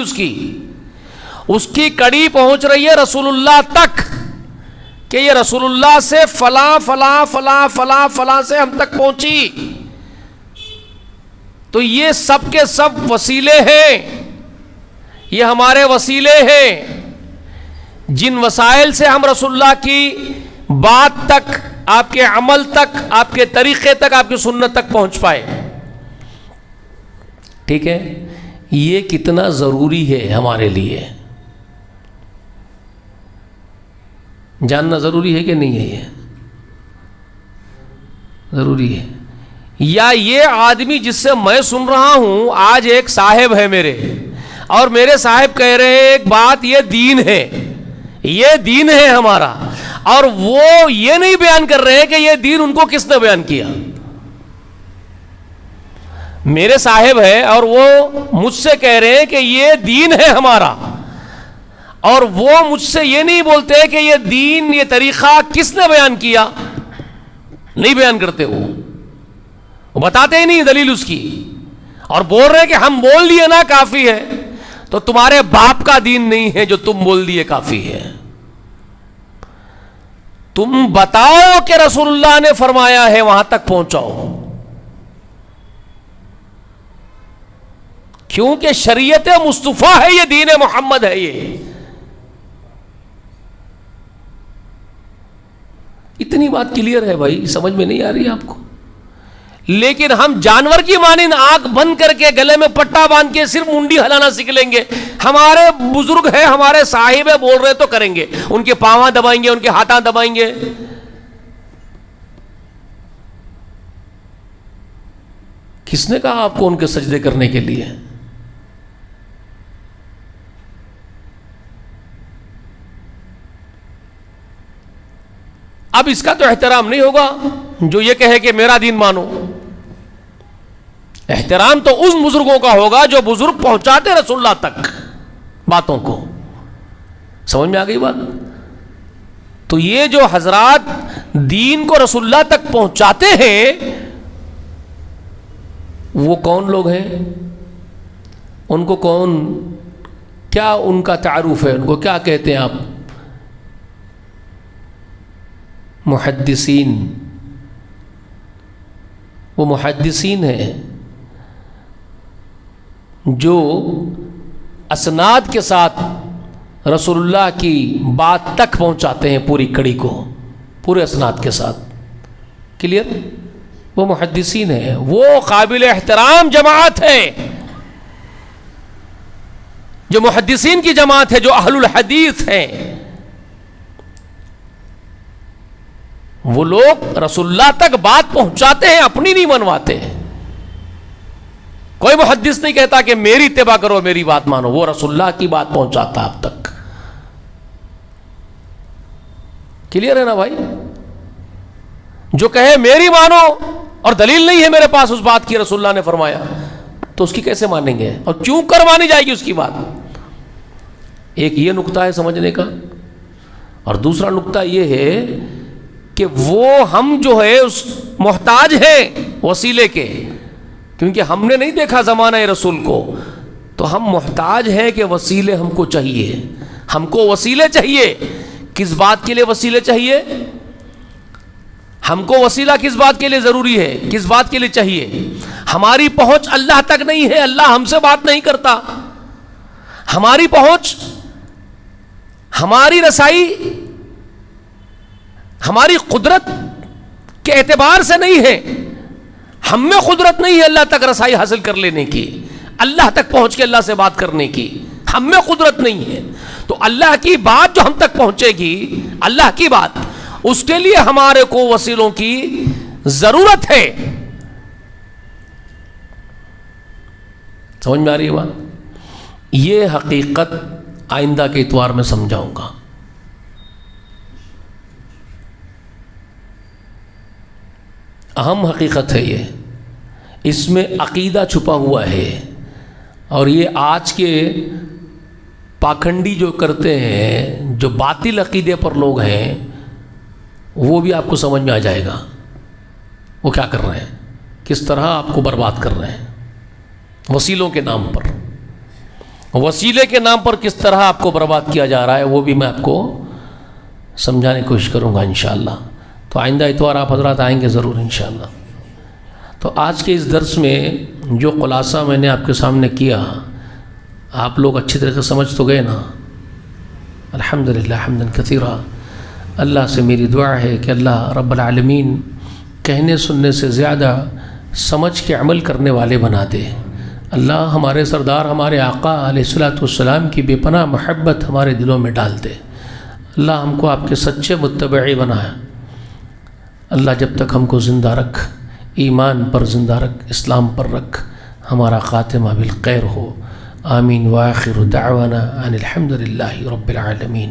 Speaker 1: اس کی کڑی پہنچ رہی ہے رسول اللہ تک، کہ یہ رسول اللہ سے فلاں فلاں فلاں فلاں فلاں سے ہم تک پہنچی. تو یہ سب کے سب وسیلے ہیں، یہ ہمارے وسیلے ہیں جن وسائل سے ہم رسول اللہ کی بات تک، آپ کے عمل تک، آپ کے طریقے تک، آپ کی سنت تک پہنچ پائے. ٹھیک ہے. یہ کتنا ضروری ہے ہمارے لیے، جاننا ضروری ہے کہ نہیں ہے؟ یہ ضروری ہے. یا یہ آدمی جس سے میں سن رہا ہوں، آج ایک صاحب ہے میرے، اور میرے صاحب کہہ رہے ہیں ایک بات، یہ دین ہے، یہ دین ہے ہمارا، اور وہ یہ نہیں بیان کر رہے کہ یہ دین ان کو کس نے بیان کیا. میرے صاحب ہے اور وہ مجھ سے کہہ رہے ہیں کہ یہ دین ہے ہمارا، اور وہ مجھ سے یہ نہیں بولتے کہ یہ دین، یہ طریقہ کس نے بیان کیا. نہیں بیان کرتے، وہ بتاتے ہی نہیں دلیل اس کی، اور بول رہے کہ ہم بول دیے نا کافی ہے. تو تمہارے باپ کا دین نہیں ہے جو تم بول دیے کافی ہے. تم بتاؤ کہ رسول اللہ نے فرمایا ہے، وہاں تک پہنچاؤ. کیونکہ شریعت مصطفیٰ ہے، یہ دین محمد ہے. یہ اتنی بات کلیئر ہے بھائی، سمجھ میں نہیں آ رہی آپ کو؟ لیکن ہم جانور کی مانند آنکھ بند کر کے، گلے میں پٹا باندھ کے صرف منڈی ہلانا سیکھ لیں گے. ہمارے بزرگ ہیں، ہمارے صاحب ہیں، بول رہے تو کریں گے، ان کے پاواں دبائیں گے، ان کے ہاتھاں دبائیں گے. کس نے کہا آپ کو ان کے سجدے کرنے کے لیے؟ اب اس کا تو احترام نہیں ہوگا جو یہ کہے کہ میرا دین مانو. احترام تو اس بزرگوں کا ہوگا جو بزرگ پہنچاتے رسول اللہ تک باتوں کو. سمجھ میں آ گئی بات؟ تو یہ جو حضرات دین کو رسول اللہ تک پہنچاتے ہیں وہ کون لوگ ہیں؟ ان کو کون، کیا ان کا تعارف ہے؟ ان کو کیا کہتے ہیں آپ؟ محدثین. وہ محدثین ہیں جو اسناد کے ساتھ رسول اللہ کی بات تک پہنچاتے ہیں، پوری کڑی کو پورے اسناد کے ساتھ. کلیئر؟ وہ محدثین ہیں، وہ قابل احترام جماعت ہے. جو محدثین کی جماعت ہے، جو اہل الحدیث ہیں، وہ لوگ رسول اللہ تک بات پہنچاتے ہیں، اپنی نہیں منواتے. کوئی محدث نہیں کہتا کہ میری اتباع کرو، میری بات مانو. وہ رسول اللہ کی بات پہنچاتا آپ تک. کلیئر ہے نا بھائی؟ جو کہے میری مانو اور دلیل نہیں ہے میرے پاس اس بات کی، رسول اللہ نے فرمایا، تو اس کی کیسے مانیں گے اور کیوں کر مانی جائے گی اس کی بات؟ ایک یہ نقطہ ہے سمجھنے کا. اور دوسرا نقطہ یہ ہے کہ وہ ہم جو ہے اس محتاج ہیں وسیلے کے، کیونکہ ہم نے نہیں دیکھا زمانہ رسول کو، تو ہم محتاج ہیں کہ وسیلے ہم کو چاہیے. ہم کو وسیلے چاہیے. کس بات کے لیے وسیلے چاہیے؟ ہم کو وسیلہ کس بات کے لیے ضروری ہے؟ کس بات کے لیے چاہیے؟ ہماری پہنچ اللہ تک نہیں ہے، اللہ ہم سے بات نہیں کرتا. ہماری پہنچ، ہماری رسائی، ہماری قدرت کے اعتبار سے نہیں ہے. ہم میں قدرت نہیں ہے اللہ تک رسائی حاصل کر لینے کی، اللہ تک پہنچ کے اللہ سے بات کرنے کی. ہم میں قدرت نہیں ہے. تو اللہ کی بات جو ہم تک پہنچے گی، اللہ کی بات، اس کے لیے ہمارے کو وسیلوں کی ضرورت ہے. سمجھ میں آ رہی ہے بات؟ یہ حقیقت آئندہ کے اتوار میں سمجھاؤں گا. اہم حقیقت ہے یہ. اس میں عقیدہ چھپا ہوا ہے. اور یہ آج کے پاکھنڈی جو کرتے ہیں، جو باطل عقیدے پر لوگ ہیں، وہ بھی آپ کو سمجھ میں آ جائے گا وہ کیا کر رہے ہیں، کس طرح آپ کو برباد کر رہے ہیں وسیلوں کے نام پر. وسیلے کے نام پر کس طرح آپ کو برباد کیا جا رہا ہے وہ بھی میں آپ کو سمجھانے کی کوشش کروں گا انشاءاللہ. تو آئندہ اتوار آپ حضرات آئیں گے ضرور انشاءاللہ. تو آج کے اس درس میں جو خلاصہ میں نے آپ کے سامنے کیا، آپ لوگ اچھی طرح سے سمجھ تو گئے نا؟ الحمدللہ حمداً کثیرا. اللہ سے میری دعا ہے کہ اللہ رب العالمین کہنے سننے سے زیادہ سمجھ کے عمل کرنے والے بنا دے. اللہ ہمارے سردار ہمارے آقا علیہ الصلوۃ والسلام کی بے پناہ محبت ہمارے دلوں میں ڈال دے. اللہ ہم کو آپ کے سچے متبعی بنائے. اللہ جب تک ہم کو زندہ رکھ، ایمان پر زندہ رکھ، اسلام پر رکھ، ہمارا خاتمہ بالخیر ہو. آمین. وآخر دعوانا ان الحمد للہ رب العالمین.